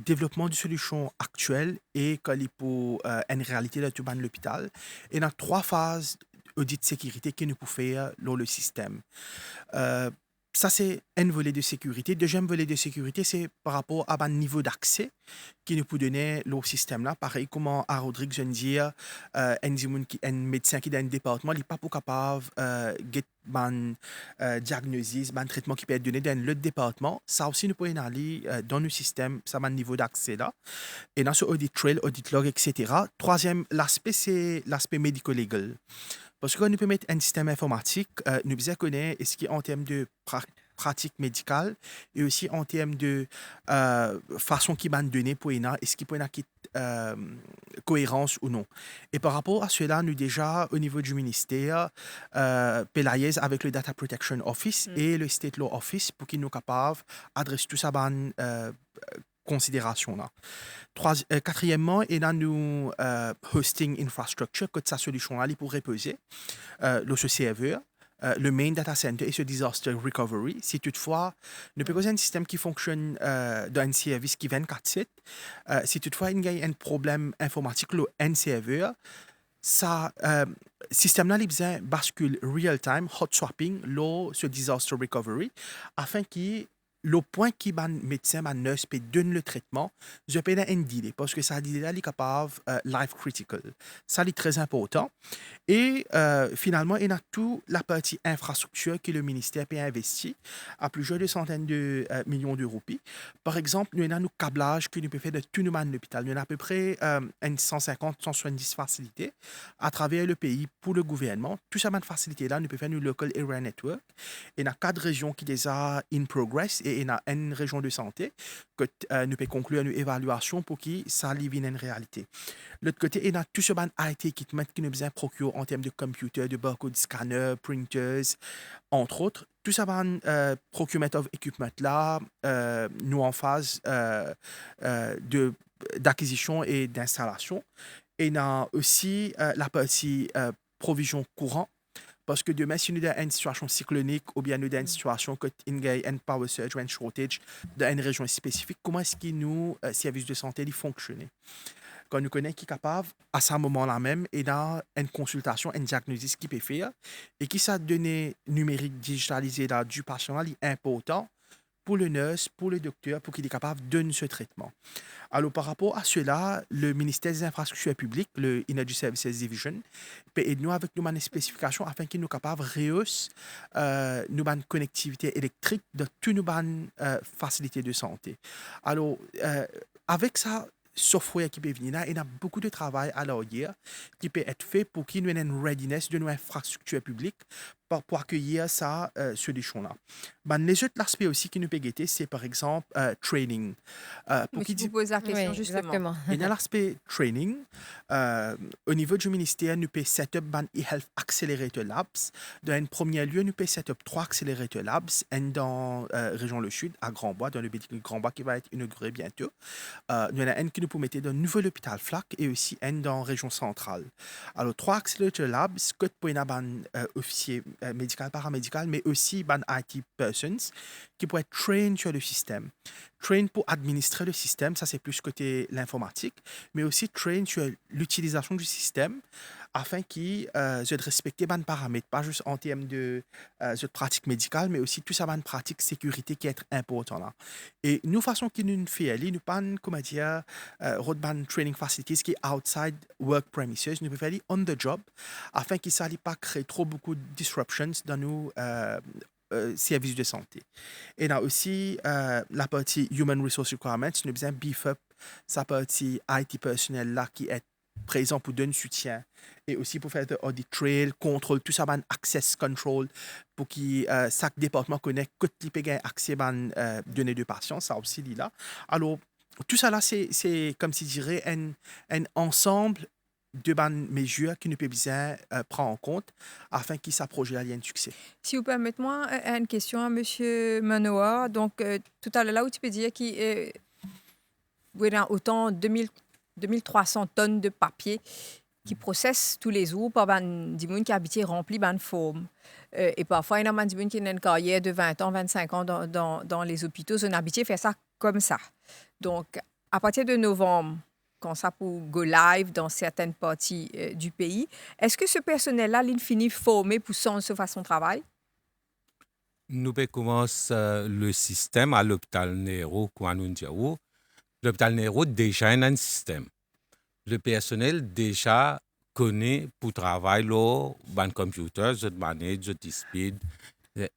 développement de solutions actuelles et quand il pour une réalité de tout l'hôpital, il y a 3 phases d'audit de sécurité que nous pouvons faire dans le système. Ça, c'est un volet de sécurité. Deuxième volet de sécurité, c'est par rapport à un niveau d'accès qui nous peut donner le système-là. Pareil, comment à Rodrigue, je dire, un médecin qui est dans un département, il n'est pas capable de diagnosis, un traitement qui peut être donné dans l'autre département. Ça aussi, nous pouvons aller dans le système, ça a un niveau d'accès-là. Et dans ce audit trail, audit log, etc. Troisième, l'aspect, c'est l'aspect médico-légal. Parce que quand nous pouvons mettre un système informatique, nous devons connaître ce qui est en termes de pratique médicale et aussi en termes de façon qui va donner pour une est-ce qu'il peut y avoir cohérence ou non. Et par rapport à cela, nous déjà au niveau du ministère, Pelaïez avec le Data Protection Office et le State Law Office pour qu'ils nous capables d'adresser tout ça dans considération là. Quatrièmement, il y a nous hosting infrastructure que sa solution là pour reposer le serveur, le main data center et ce disaster recovery. Si toutefois nous pouvons un système qui fonctionne dans un service qui 24/7, si toutefois il y a un problème informatique le un serveur, ça système là il besoin bascule real time hot swapping ce disaster recovery afin qu'il le point qui ban médecin, ban nurse peut donner le traitement, je peux un délai parce que ça délai là est capable life critical. Ça est très important. Et finalement, il y a toute la partie infrastructure que le ministère peut investir à plusieurs de centaines de millions d'euros. Par exemple, nous avons nos câblages que nous pouvons faire de tout l'hôpital. Nous avons à peu près 150-170 facilités à travers le pays pour le gouvernement. Tout ça, cette facilité-là, nous pouvons faire nos local area network. Il y a 4 régions qui sont déjà in progress et il y a une région de santé que nous pouvons conclure une évaluation pour que ça devienne une réalité. De l'autre côté, il y a tout ce IT équipement qui nous besoin procurer en termes de computer, de barcode scanner, printers, entre autres. Tout ça procurement of equipment là, nous en phase d'acquisition et d'installation. Et il y a aussi la partie provision courant. Parce que demain, si nous avons une situation cyclonique ou bien nous avons une situation que nous avons un power surge ou un shortage dans une région spécifique, comment est-ce que nos services de santé fonctionnent? Quand nous connaissons qui est capable, à ce moment-là même, et dans une consultation, un diagnostic qui peut faire, et qui ça donné numérique digitalisé là, du patient est important pour le nurse, pour le docteur, pour qu'il est capable de donner ce traitement. Alors, par rapport à cela, le ministère des Infrastructures publiques, le Energy Services Division, peut aider nous avec une spécification afin qu'il nous capable de rehausser une connectivité électrique de toutes nos facilités de santé. Alors, avec ça, software qui peut venir là, il y a beaucoup de travail à l'arrière qui peut être fait pour qu'il y ait une readiness de nos infrastructures publiques pour accueillir ça, solution-là. Ben, les autres aspects aussi qui nous peut guetter, c'est par exemple training. Mais si vous posez la question, Oui, justement. exactement. Il y a l'aspect training. Au niveau du ministère, nous pouvons set up un e-health accelerator labs. Dans un premier lieu, nous pouvons set up 3 accelerator labs, un dans la région le sud, à Grand-Bois, dans le bâtiment Grand-Bois qui va être inauguré bientôt. Nous avons un qui nous peut mettre dans le nouvel hôpital Flac et aussi un dans la région centrale. Alors, 3 accelerator labs, que pour un officier médical, paramédical, mais aussi un IT persons qui pourraient être trained sur le système. Train pour administrer le système, ça c'est plus côté l'informatique, mais aussi train sur l'utilisation du système afin qu'ils respectent les paramètres, pas juste en termes de pratique médicale, mais aussi tout ça, une pratique sécurité qui est important là. Et nous, façon qui nous fait aller, nous pas, comment dire, ban training facilities qui est outside work premises, nous pouvons faire on the job afin qu'ils ne pas créer trop beaucoup de disruptions dans nos services de santé. Et là aussi, la partie Human Resource Requirements, nous avons besoin de beef up sa partie IT personnel là qui est présent pour donner soutien et aussi pour faire de audit trail, contrôle, tout ça, access control, pour que chaque département connaisse que tu peux gagner accès à données de patients, ça aussi là. Alors, tout ça là, c'est comme si je dirais un ensemble de bonnes mesures que nous pouvons bien prendre en compte afin que ce projet-là ait un succès. Si vous permettez-moi une question à M. Manoa. Donc, tout à l'heure, là où tu peux dire qu'il y a autant de 2300 tonnes de papier qui processent tous les jours par des gens qui habitent remplis de formes. Et parfois, il y a des gens qui ont une carrière de 20 ans, 25 ans dans les hôpitaux. Ils ont habitué à faire ça comme ça. Donc, à partir de novembre, quand ça pour go live dans certaines parties du pays, est-ce que ce personnel-là, il finit formé pour ce façon de travail? Nous commençons le système à l'hôpital Nero, Kouanoundiaou. L'hôpital Nero déjà a un système. Le personnel déjà connaît pour travailler le computer, je manage, je speed,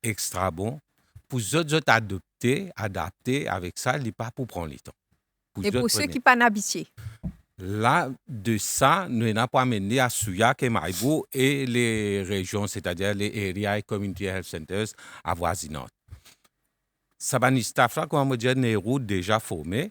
extra bon. Pour eux, adapter avec ça, il n'est pas pour prendre le temps. Et pour ceux qui ne sont pas habitués? Là, de ça, nous n'avons pas amené à Souillac et Maïbou et les régions, c'est-à-dire les area et community health centers avoisinantes. Ça va nous staff là, comme on dit, Nero déjà formé.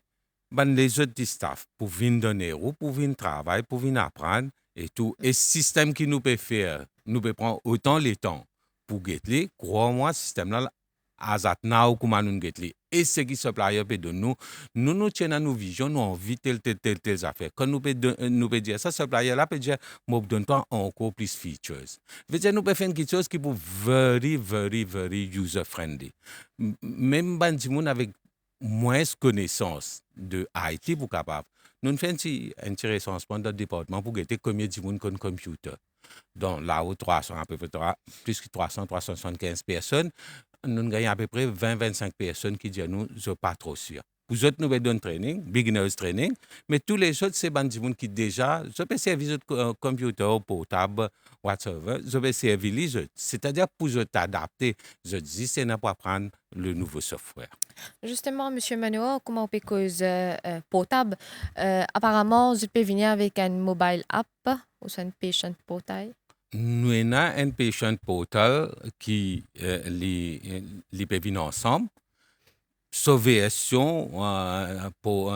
Les autres staff pour venir dans Nero, pour venir travailler, pour venir apprendre et tout. Et le système qui nous peut faire, nous peut prendre autant le temps pour guetter, crois-moi, le système là, azatna ou comment nous guetter. Et ce qui se supplier peut de nous tiennent à nos visions, nous envie telle affaire. Quand nous peut dire ça, supplier là peut dire, moi donne pas encore plus features. Veut dire nous peut faire quelque chose qui est very, very, very user friendly. Même si nous avec moins connaissance de IT pour capable. Nous faisons un petit recensement dans le département pour guetter combien de monde comme computer. Donc là où 300 à peu près plus que 375 personnes, nous gagnons à peu près 20-25 personnes qui disent nous je pas trop sûr. Vous autres nous donnons training, beginners training, mais tous les autres c'est des gens qui déjà je peux servir de computer portable whatever, je peux servir les autres. C'est-à-dire pour t'adapter, je dis c'est n'a pas prendre le nouveau software. Justement, M. Manoa, comment on peut cause portable? Apparemment, je peux venir avec un mobile app ou un patient portal. Nous avons un patient portal qui les peut venir ensemble. Sauvetion pour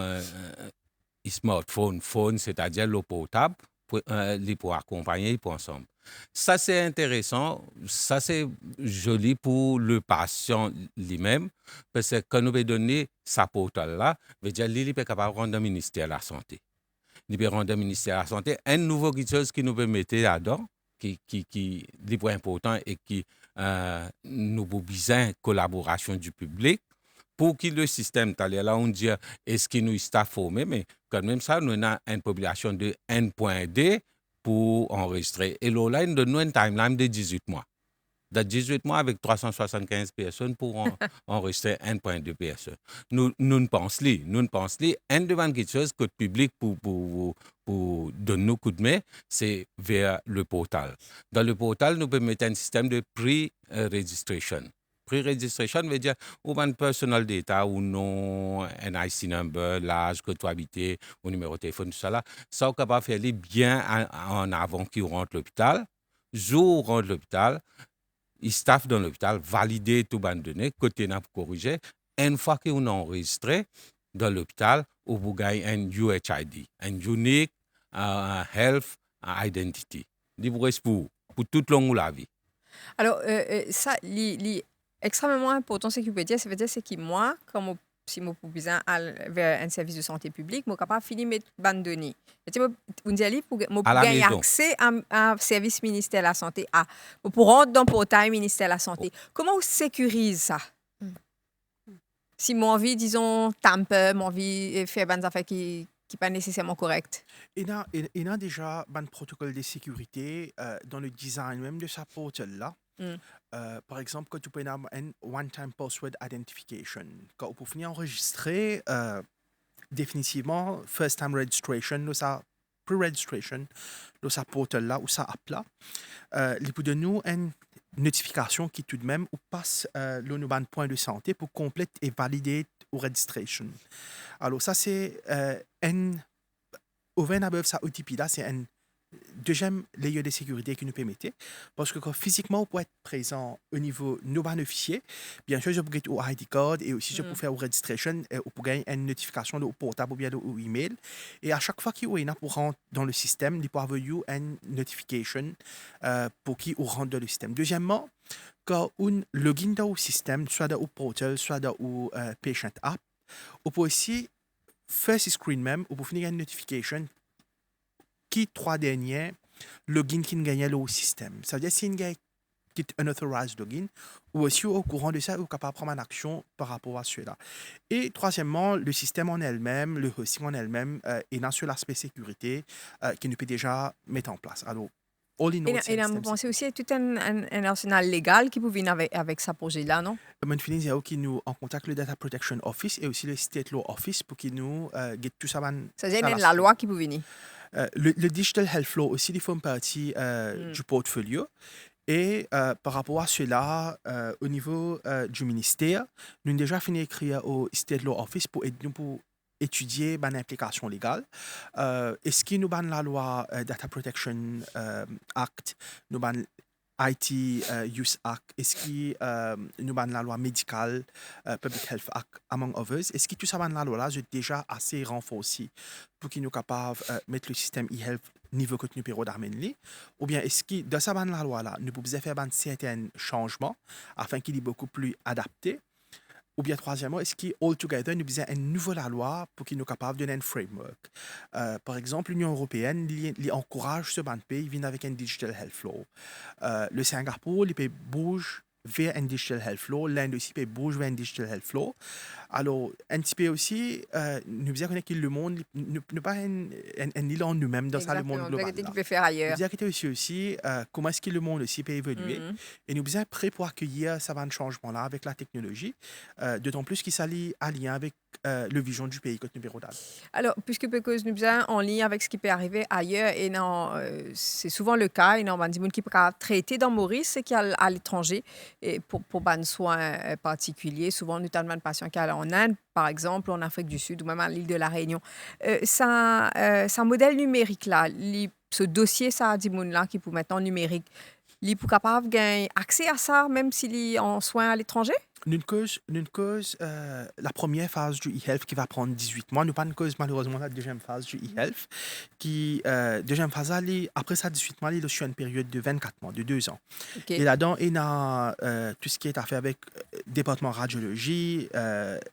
smartphone, c'est-à-dire le portable, pour accompagner pour ensemble. Ça, c'est intéressant. Ça, c'est joli pour le patient lui-même. Parce que quand nous avons donné sa portal-là, veut dire qu'il est capable de rendre au ministère de la Santé. Il peut rendre au ministère de la Santé un nouveau quelque chose qui nous peut mettre là-dedans, qui est plus important et qui nous a besoin de collaboration du public. Pour que le système, là, on dit, est-ce qu'il nous est formé, mais quand même ça, nous avons une population de 1.2 pour enregistrer. Et là, nous avons une timeline de 18 mois. De 18 mois avec 375 personnes pour enregistrer 1.2 personnes. Nous ne pensons pas. Un devant quelque chose que le public pour donner nos coups de main, c'est vers le portal. Dans le portal, nous pouvons mettre un système de pre-registration. Pre-registration veut dire ou un personal data ou nom, NIC number, l'âge que tu habites, au numéro de téléphone, tout ça là. Ça, on est capable de faire bien en avant qu'ils rentrent à l'hôpital. Jour où rentre à l'hôpital, ils staff dans l'hôpital, valider tout les données, côté n'a pour corriger. Une fois qu'on a enregistré dans l'hôpital, on vous gagne un UHID, un Unique Health Identity. Pour toute longue la vie. Alors, ça, extrêmement important, ce que peut dire, ça veut dire c'est que moi, comme si je suis vers un service de santé publique, je suis capable de finir mes bandes de données. On dit pour gagner accès à un service ministère de la Santé, pour rentrer dans le portail ministère de la Santé. Comment on sécurise ça? Si mon envie, disons, tamper, mon envie de faire des affaires qui n'est pas nécessairement correctes. Il y a déjà un protocole de sécurité dans le design même de sa portal-là. Par exemple, quand tu peux avoir un one-time password identification, quand vous pouvez enregistrer définitivement first-time registration, ou ça pre-registration, dans sa portal-là ou sa app-là, il peut donner nous une notification qui tout de même ou passe le point de santé pour compléter et valider ou registration. Alors ça c'est over and above ça OTP-là, c'est un deuxième layer de sécurité qui nous permettait, parce que quand physiquement on peut être présent au niveau de nos officiers, bien sûr je peux gagner au ID card et aussi je peux faire au registration et on peut gagner une notification de portable ou bien de email, et à chaque fois qu'il y a pour rentrer dans le système, il peut avoir une notification pour qui on rentre dans le système. Deuxièmement, quand on login dans le système, soit dans le portal, soit dans le patient app, on peut aussi faire ce screen même, on peut finir une notification qui trois derniers login qui gagnent le système. Ça veut dire si une qui est unauthorized login, ou aussi au courant de ça, ou capable de prendre une action par rapport à cela. Et troisièmement, le système en elle-même, le hosting en elle-même, est dans sur l'aspect sécurité qui nous peut déjà mettre en place. Alors, all in all, et vous pensez aussi à tout un arsenal légal qui peut venir avec ce projet-là, non? Mon feeling, c'est qui nous en contact le Data Protection Office et aussi le State Law Office pour qu'ils nous get tout ça. Ça veut dire la loi qui peut venir. Le Digital Health Flow aussi, ils font partie du portfolio. Et par rapport à cela, au niveau du ministère, nous avons déjà fini d'écrire au State Law Office pour étudier l'implication légale. Est-ce que nous avons la loi Data Protection Act, nous avons IT Use Act, est-ce que nous avons la loi médicale, Public Health Act, among others, est-ce que tout ça, la loi-là, est déjà assez renforcé pour qu'ils nous capables de mettre le système e-health niveau que nous pouvons d'amener, ou bien est-ce que dans cette la loi-là, nous pouvons faire certains changements afin qu'il soit beaucoup plus adapté, ou bien troisièmement, est-ce qu'all together, nous avons une nouvelle loi pour qu'il nous capable de donner un framework. Par exemple, l'Union européenne encourage ce pays vient avec un Digital Health Flow. Le Singapour, il bouge vers un Digital Health Flow. L'Inde aussi bouge vers un Digital Health Flow. Alors, un petit peu aussi, nous disons que le monde n'est pas un île en nous-mêmes dans ça, le monde global. Exactement, peut faire ailleurs. Nous disons aussi comment est-ce que le monde aussi peut évoluer. Et nous sommes prêts pour accueillir ce changement-là avec la technologie, d'autant plus qu'il s'allie en lien avec le vision du pays que nous avons. Alors, puisque nous sommes en lien avec ce qui peut arriver ailleurs, et c'est souvent le cas, et non, des gens qui peuvent traiter dans Maurice et qui sont à l'étranger et pour des soins particuliers, souvent notamment des patients qui sont en Inde, par exemple, en Afrique du Sud ou même à l'île de la Réunion. Ce modèle numérique-là, ce dossier, ça, des gens-là qui peut maintenant numérique, ils sont capables d'avoir accès à ça, même s'ils sont en soins à l'étranger? Une cause, la première phase du e-health qui va prendre 18 mois. Nous pas une cause, malheureusement, la deuxième phase du e-health. Deuxième phase, après ça, 18 mois, il y a une période de 24 mois, de 2 ans. Okay. Et là-dedans, il y a tout ce qui est à faire avec le département radiologie,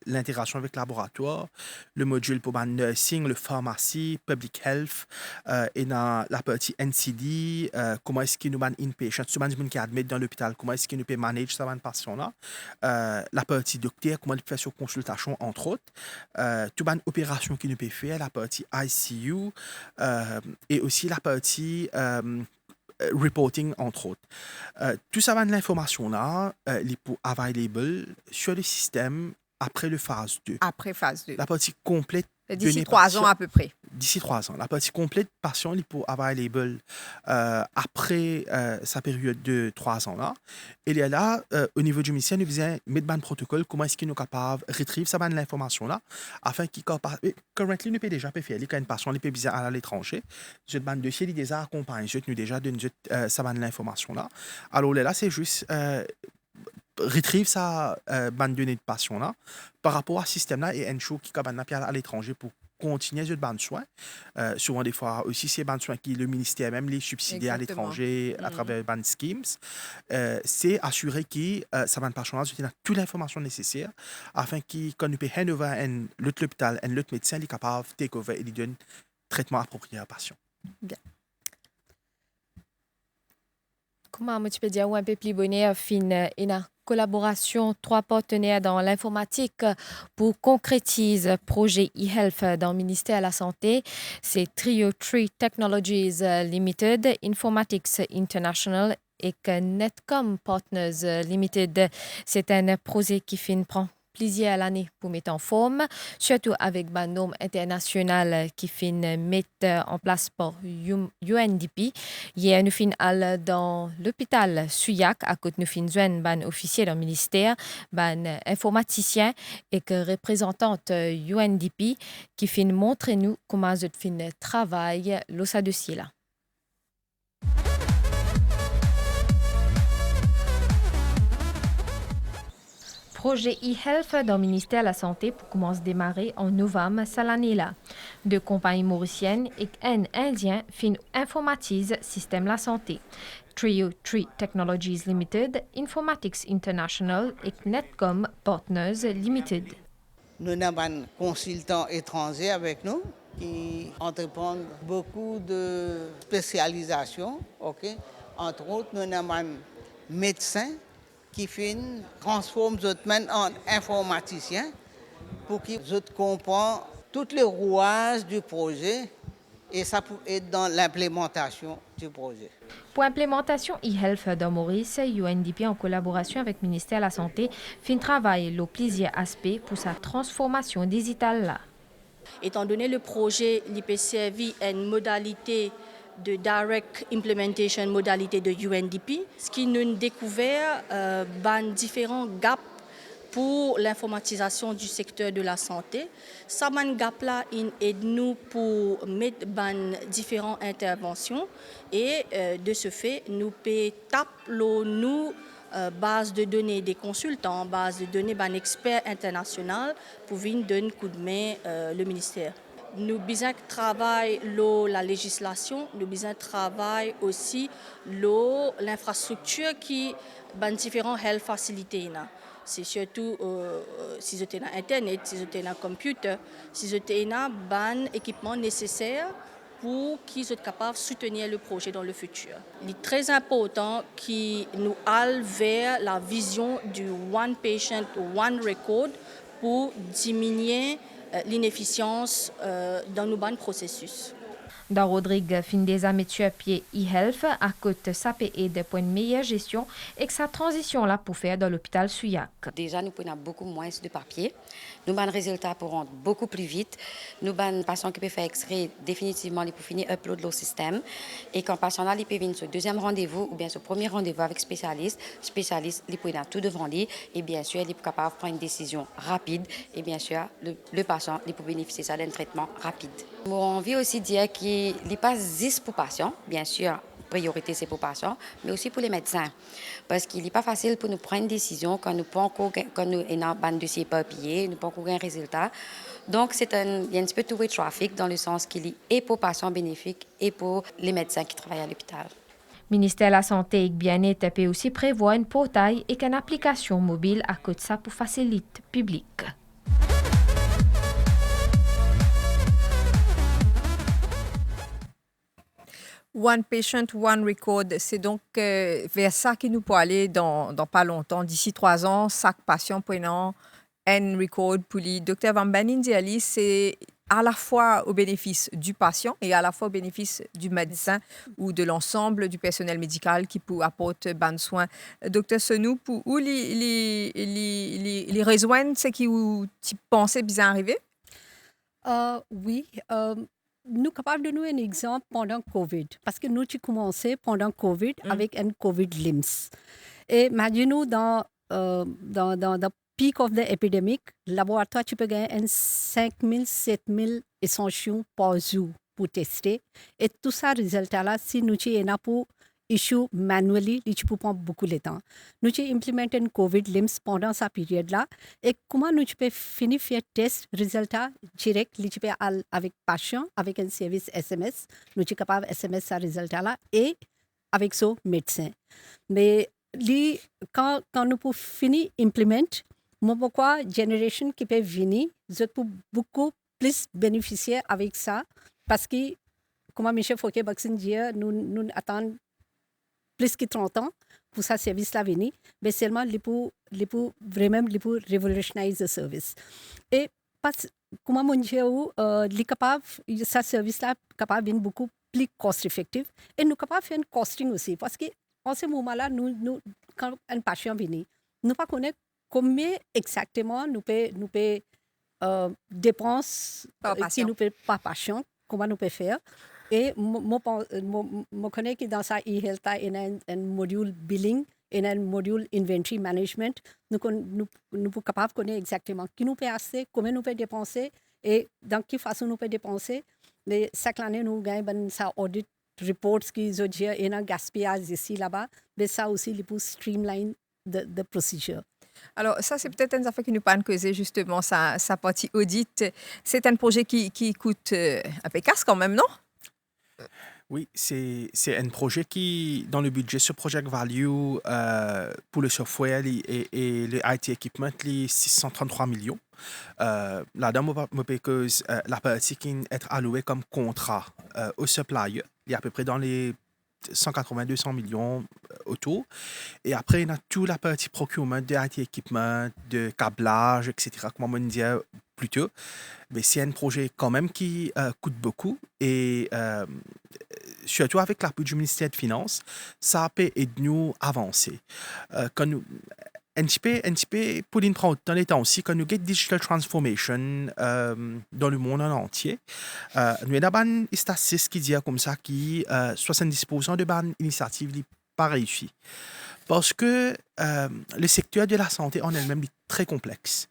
l'intégration avec le laboratoire, le module pour le nursing, le pharmacie, public health, et dans la partie NCD, comment est-ce qu'il nous ban inpatient, souvent les gens qui admettent dans l'hôpital, comment est-ce qu'il nous peut manager ça, patient-là. La partie docteur, comment il fait sur consultation, entre autres. Toute une opération qu'il nous peut faire, la partie ICU et aussi la partie reporting, entre autres. Tout ça, l'information-là, il est available sur le système après le phase 2. Après phase 2. La partie complète D'ici 3 ans à peu près. D'ici 3 ans. La partie complète patient, il peut avoir label après sa période de 3 ans là. Et là, au niveau du ministère, nous faisons mettre un protocole, comment est-ce qu'il est capable de retrieve ça l'information là, afin qu'il capable. Currently, nous peut déjà faire, quand une patient, il peut bien aller à l'étranger. Je demande de chez il déjà accompagne, je nous déjà donne ça l'information là. Alors là, c'est juste retrieve sa bande de données de patient là par rapport à ce système là et un show qui est à l'étranger pour continuer de bande de soins. Souvent des fois aussi c'est bande de soins qui le ministère même les subsidies à l'étranger à travers bande schemes. C'est assurer que sa bande patient là a toute l'information nécessaire afin qu'il quand nous peut handover l'autre hôpital et l'autre médecin il est capable de take over et lui donne traitement approprié à patient. Bien. Comment tu peux dire un peu plus bonheur fin une collaboration trois partenaires dans l'informatique pour concrétiser le projet eHealth dans le ministère de la Santé. C'est Trio Tree Technologies Limited, Informatics International et Netcom Partners Limited. C'est un projet qui prend plaisir à l'année pour mettre en forme, surtout avec un norme international qui mettre en place par UNDP. Hier, nous allons dans l'hôpital Suyak, à côté nous finissons un officier dans le ministère, un informaticien et que représentante UNDP qui montre nous comment je travail ce dossier là. Projet eHealth dans le ministère de la Santé pour commencer à démarrer en novembre cette année-là. Deux compagnies mauriciennes et un indien informatisent le système de la santé. Trio Tree Technologies Limited, Informatics International et Netcom Partners Limited. Nous avons un consultant étranger avec nous qui entreprend beaucoup de spécialisations. Okay? Entre autres, nous avons un médecin qui transforme les autres en informaticiens pour qu'ils comprennent tous les rouages du projet et ça peut être dans l'implémentation du projet. Pour l'implémentation eHealth dans Maurice, UNDP en collaboration avec le ministère de la Santé travaille le plusieurs aspects pour sa transformation digitale là. Étant donné le projet, l'IPCRV a une modalité de direct implementation modalité de UNDP, ce qui nous découvert différents gaps pour l'informatisation du secteur de la santé. Ça gap là aide nous pour mettre différentes interventions et de ce fait nous peut taper base de données des consultants, base de données d'un expert international pour venir donner un coup de main le ministère. Nous besoin travailler la législation, nous besoin travailler aussi l'infrastructure qui ban différents health facilités. C'est surtout si vous avez internet, si vous avez un computer, si vous avez un équipement nécessaire pour qu'ils soient capables de soutenir le projet dans le futur. Il est très important que nous allons vers la vision du One Patient, One Record pour diminuer l'inefficience dans nos processus. Dans Rodrigue, fin des amateurs pied eHealth, à côté ça peut aider pour une meilleure gestion et que sa transition là pour faire dans l'hôpital Suyak. Déjà, nous prenons beaucoup moins de papier. Nous avons des résultats pour rendre beaucoup plus vite. Nous avons des patients qui peuvent faire extrait définitivement pour finir upload le système. Et quand le patient là, il peut venir sur deuxième rendez-vous ou bien sur premier rendez-vous avec spécialiste, il peut tout devant lui et bien sûr, il est capable de prendre une décision rapide et bien sûr, le patient il peut bénéficier d'un traitement rapide. J'ai envie aussi de dire qu'il n'est pas juste pour patients, bien sûr. Priorité, c'est pour les patients, mais aussi pour les médecins. Parce qu'il n'est pas facile pour nous prendre une décision quand nous avons un dossier papier, nous n'avons pas un résultat. Donc, il y a un petit peu two-way traffic dans le sens qu'il est pour les patients bénéfiques et pour les médecins qui travaillent à l'hôpital. Le ministère de la Santé et du Bien-être peut aussi prévoir un portail et une application mobile à côté de ça pour faciliter le public. One Patient, One Record, c'est donc vers ça qu'il nous peut aller dans pas longtemps. D'ici 3 ans, chaque patient prenant un record pour lui. Dr. Van Banin Diali, c'est à la fois au bénéfice du patient et à la fois au bénéfice du médecin ou de l'ensemble du personnel médical qui peut apporter ban soins. Docteur Senou, pour où les rejoindre, c'est qui où tu pensais bien arriver? Oui, nous sommes capables de nous un exemple pendant COVID. Parce que nous avons commencé pendant COVID avec un COVID LIMS. Et imaginez-nous dans le peak of the epidemic, le laboratoire, tu peux gagner 5 000, 7 000 échantillons par jour pour tester. Et tout ça, résultat-là, si nous avons pour issue manually, il peut prendre beaucoup de temps. Nous avons implémenté un COVID LIMS pendant cette période-là. Et comment nous pouvons finir faire test, résultat direct, avec patient, avec un service SMS. Nous sommes capables de SMS ce résultat-là et avec son médecin. Mais quand nous pouvons finir implémenter, pourquoi génération qui peut venir, je peux beaucoup plus bénéficier avec ça parce que, comme M. Fouquet-Baksin dit, nous attendons plus que 30 ans pour ce service-là venir, mais seulement pour vraiment révolutioniser le service. Et comme on dit, ce service-là est capable de beaucoup plus cost-effectif et nous sommes capables de faire un costing aussi parce qu'en ce moment-là, nous, quand un patient vient, nous ne connaissons pas combien exactement nous pouvons dépenser par patient, comment nous pouvons faire. Et je connais que dans ça, il y a un module billing et un module inventory management. Nous sommes capables de connaître exactement qui nous peut acheter, comment nous pouvons dépenser et dans quelle façon nous pouvons dépenser. Mais chaque année, nous gagnons ça audit reports qui ont un gaspillage ici, là-bas. Mais ça aussi, il faut streamline the procedure. Alors, ça, c'est peut-être une affaire qui nous parle causer justement sa partie audit. C'est un projet qui coûte un peu casse quand même, non? Oui, c'est un projet qui, dans le budget, ce Project Value, pour le software et le IT equipment, les 633 millions. Là-dedans, la partie qui est allouée comme contrat au supplier, il y a à peu près dans les 180-200 millions autour. Et après, il y a toute la partie procurement de IT equipment, de câblage, etc., comme on dit plus tôt. Mais c'est un projet quand même qui coûte beaucoup et surtout avec l'appui du ministère des Finances, ça peut aider nous à avancer. Quand nous, un petit peu, pour prendre dans les temps aussi, quand nous avons digital transformation dans le monde en entier, nous avons une statistique qui dit comme ça que 70% de bonnes initiatives n'ont pas réussi. Parce que le secteur de la santé en elle-même est très complexe.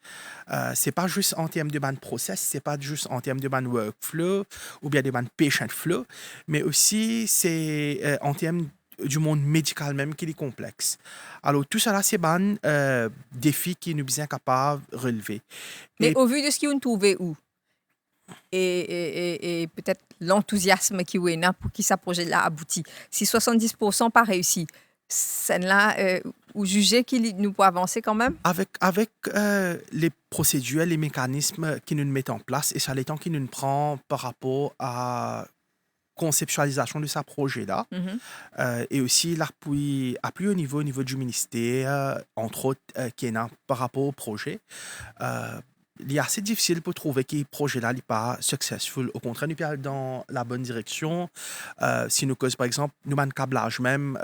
Ce n'est pas juste en termes de ban process, ce n'est pas juste en termes de ban workflow ou bien de ban patient flow, mais aussi c'est en termes du monde médical même qui est complexe. Alors tout ça là, c'est un défi qui nous sommes capables de relever. Mais au vu de ce qu'on trouvait où et peut-être l'enthousiasme qui est là pour que ce projet-là aboutit, si 70% pas réussi, celle-là, vous jugez qu'il nous peut avancer quand même? Avec les procédures, les mécanismes qui nous mettent en place et ça les temps qui nous prend par rapport à conceptualisation de ce projet-là et aussi l'appui au niveau du ministère, entre autres, qui est là par rapport au projet. Il est assez difficile pour trouver que le projet-là n'est pas successful. Au contraire, nous sommes dans la bonne direction. Si nous causons, par exemple, nous avons un câblage même,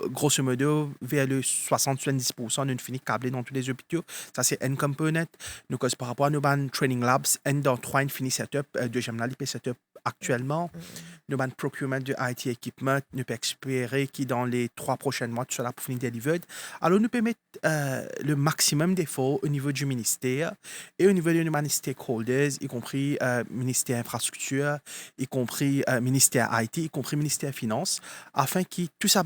grosso modo, vers le 60-70%, nous finissons câblé dans tous les hôpitaux. Ça, c'est un component. Nous causons par rapport à nos training labs, un dans trois, nous finissons setup, deuxième là, il setup actuellement. Nous avons procurement de IT equipment, nous pouvons espérer que dans les 3 prochains mois, tout cela pour finir delivered. Alors, nous pouvons mettre le maximum d'efforts au niveau du ministère et au niveau de nos stakeholders, y compris ministère infrastructure, y compris ministère IT, y compris ministère finances, afin que tout ça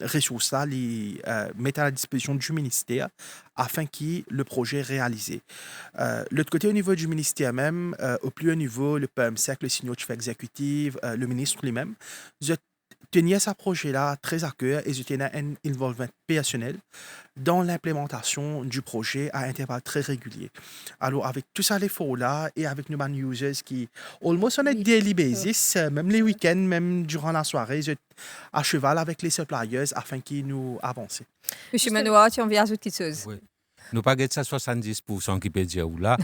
ressources-là les mettent à la disposition du ministère afin que le projet soit réalisé. L'autre côté, au niveau du ministère même, au plus haut niveau, le PMSEC, le signature exécutive, le ministre lui-même, je tenais ce projet-là très à cœur et je tenais un involvement personnel dans l'implémentation du projet à intervalles très réguliers. Alors, avec tout ça, l'effort-là, et avec nos users qui, almost on a daily basis, même les week-ends, même durant la soirée, je à cheval avec les suppliers afin qu'ils nous avancent. Monsieur Manoir, tu en viens à ajouter quelque chose? Oui. Nous pas ça 70% qui peut dire ou là.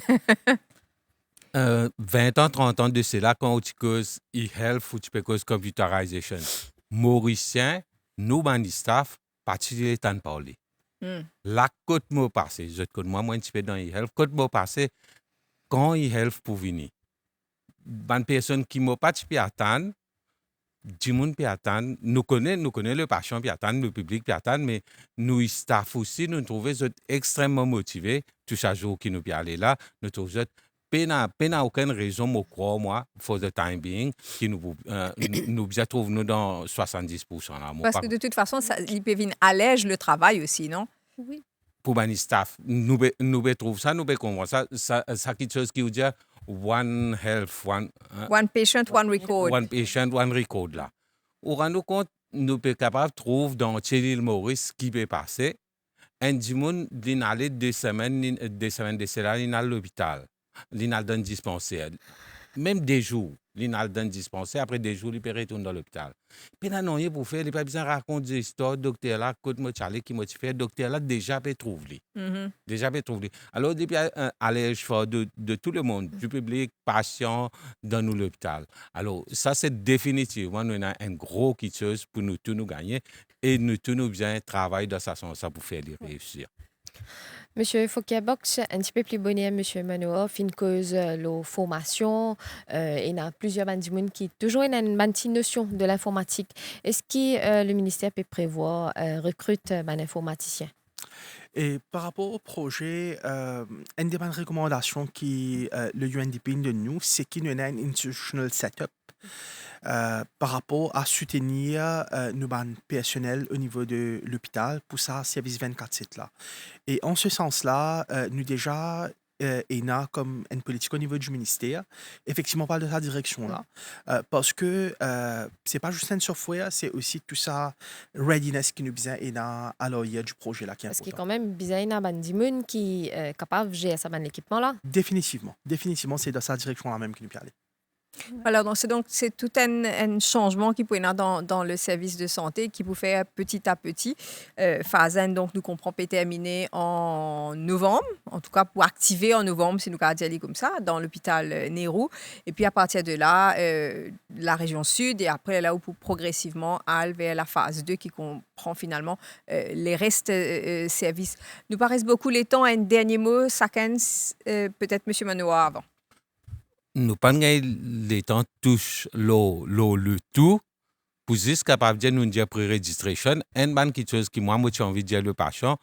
20 ans, 30 ans de cela, quand tu causes e-health ou tu peux causer computerization, Mauricien, nous, ban staff, particulier temps de parler. La côte mot passé, je te moi, un petit peu dans e-health, côte mot passé, quand e-health pour venir. Ban personne qui m'a pas pu attendre, du monde peut attendre, nous connaissons le patient peut attendre, le public peut attendre, mais nous, staff aussi, nous trouvons extrêmement motivés, tout chaque jour qui nous peut aller là, nous trouvons n'a aucune raison, moi, croire, moi, for the time being, qui nous trouve nous dans 70%. Là. Parce que de toute façon, l'IPVIN allège le travail aussi, non? Oui. Pour les staff, nous trouvons ça, nous comprendre ça, ça quelque chose qui veut dire one health, one patient, one record. One patient, one record, là. Au rend compte, nous sommes capables de trouver dans l'île Maurice qui peut passer, un du monde, il allait 2 semaines de cela, il à l'hôpital. L'INAL donne dispensaire. Même des jours, l'INAL donne dispensaire. Après des jours, il peut retourner dans l'hôpital. Puis là, non, il pour faire, il n'a pas besoin de raconter des histoires. Docteur là, côte moi Charlie qui m'a fait, docteur là, déjà peut trouver. Déjà peut trouver. Alors, depuis allège fort de tout le monde, du public, patient, dans nous l'hôpital. Alors, ça, c'est définitivement, nous avons un gros quelque chose pour nous tous nous gagner et nous tous nous bien travailler dans ça pour faire les réussir. Monsieur Fouquier-Box, un petit peu plus bonnet, Monsieur Manoa, fin cause la formation, il y a plusieurs bandimounes qui toujours une petite notion de l'informatique. Est-ce que le ministère peut prévoir recrute un informaticien? Et par rapport au projet, une des bonnes recommandations qui le UNDP de nous, c'est qu'il y a un institutional setup par rapport à soutenir nos personnels au niveau de l'hôpital pour ça service 24/7 là. Et en ce sens-là, nous déjà ENA comme une politique au niveau du ministère, effectivement parle de sa direction-là, parce que c'est pas juste un software, c'est aussi tout ça readiness qui nous besoin ENA à l'arrière du projet-là qui est Parce qu'il y a important. quand même besoin d'un bandimoun qui est capable de gérer ça, l'équipement-là. Définitivement, c'est dans sa direction-là même qui nous peut aller. Alors, c'est tout un changement qui peut y avoir dans le service de santé qui peut faire petit à petit. Phase 1, donc, nous comprenons peut terminer en novembre, en tout cas pour activer en novembre, si nous avons dit comme ça, dans l'hôpital Nehru. Et puis à partir de là, la région sud et après là où pour progressivement aller vers la phase 2 qui comprend finalement les restes services. Nous paraissent beaucoup les temps. Un dernier mot, Sakens, peut-être M. Manoa avant. Nous pas les temps touche le tout pour juste capable de nous dire pré-registration une bonne quelque chose qui moi j'ai envie de dire le patient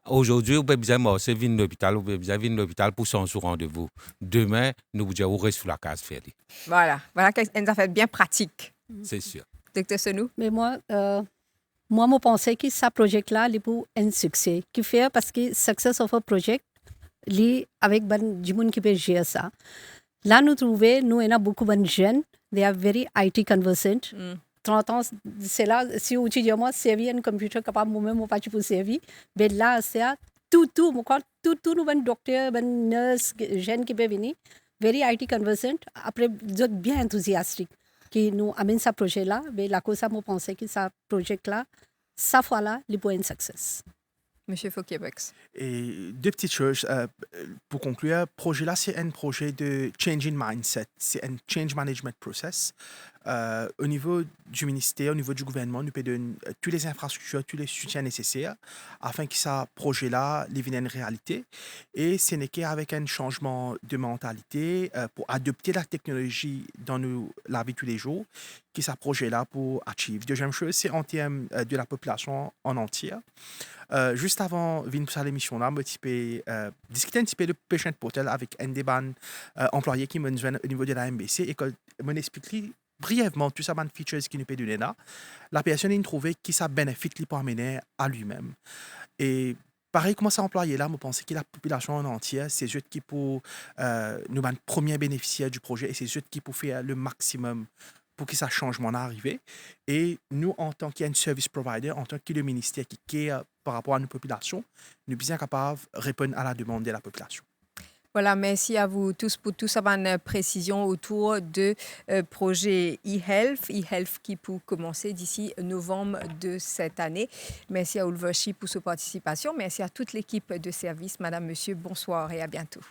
aujourd'hui on peut bien marcher venir l'hôpital, on peut bien venir l'hôpital pour son rendez-vous demain nous vous dire on reste sur la case faire. Voilà une affaire bien pratique. C'est sûr. Docteur Senou. Mais moi je pensais que ce projet-là est pour un succès qui fait parce que success of a project avec du monde qui peut gérer ça. Là, nous trouvons, nous avons beaucoup de jeunes, they are very IT conversant. 30 ans, c'est là, si vous dites, moi, servir un computer capable, moi-même, je ne peux pas servir. Mais là, c'est tout, nous avons docteur, nurse, jeunes qui peuvent venir, very IT conversant. Après, vous êtes bien enthousiastique que nous amènons ce projet-là. Mais la cause, je pense que ce projet-là, cette fois-là, il peut être un succès. Monsieur Fouquier-Box. Et 2 petites choses pour conclure. Le projet-là, c'est un projet de changing mindset. C'est un change management process. Au niveau du ministère, au niveau du gouvernement, nous pouvons donner toutes les infrastructures, tous les soutiens nécessaires afin que ce projet-là devienne une réalité. Et ce n'est qu'avec un changement de mentalité pour adopter la technologie dans la vie de tous les jours que ce projet-là pour achieve. Deuxième chose, c'est en termes de la population en entière. Juste avant de venir pour l'émission-là, je discuter un petit peu de patient portal avec un des employés qui me joignent au niveau de la MBC et que m'explique brièvement tout ça, les features qui nous peut donner là. La personne a trouvé qui ça bénéfice lui pour amener à lui-même. Et pareil, comment ça employé là, je pense que la population en entière, c'est eux qui pour nous les premiers bénéficiaires du projet et c'est eux qui pour faire le maximum pour que ça changement arrive. Et nous, en tant qu'un service provider, en tant que le ministère qui care par rapport à nos populations, nous sommes bien capables de répondre à la demande de la population. Voilà, merci à vous tous pour toute cette précision autour de projet e-health qui peut commencer d'ici novembre de cette année. Merci à Ulvashi pour sa participation. Merci à toute l'équipe de service. Madame, monsieur, bonsoir et à bientôt.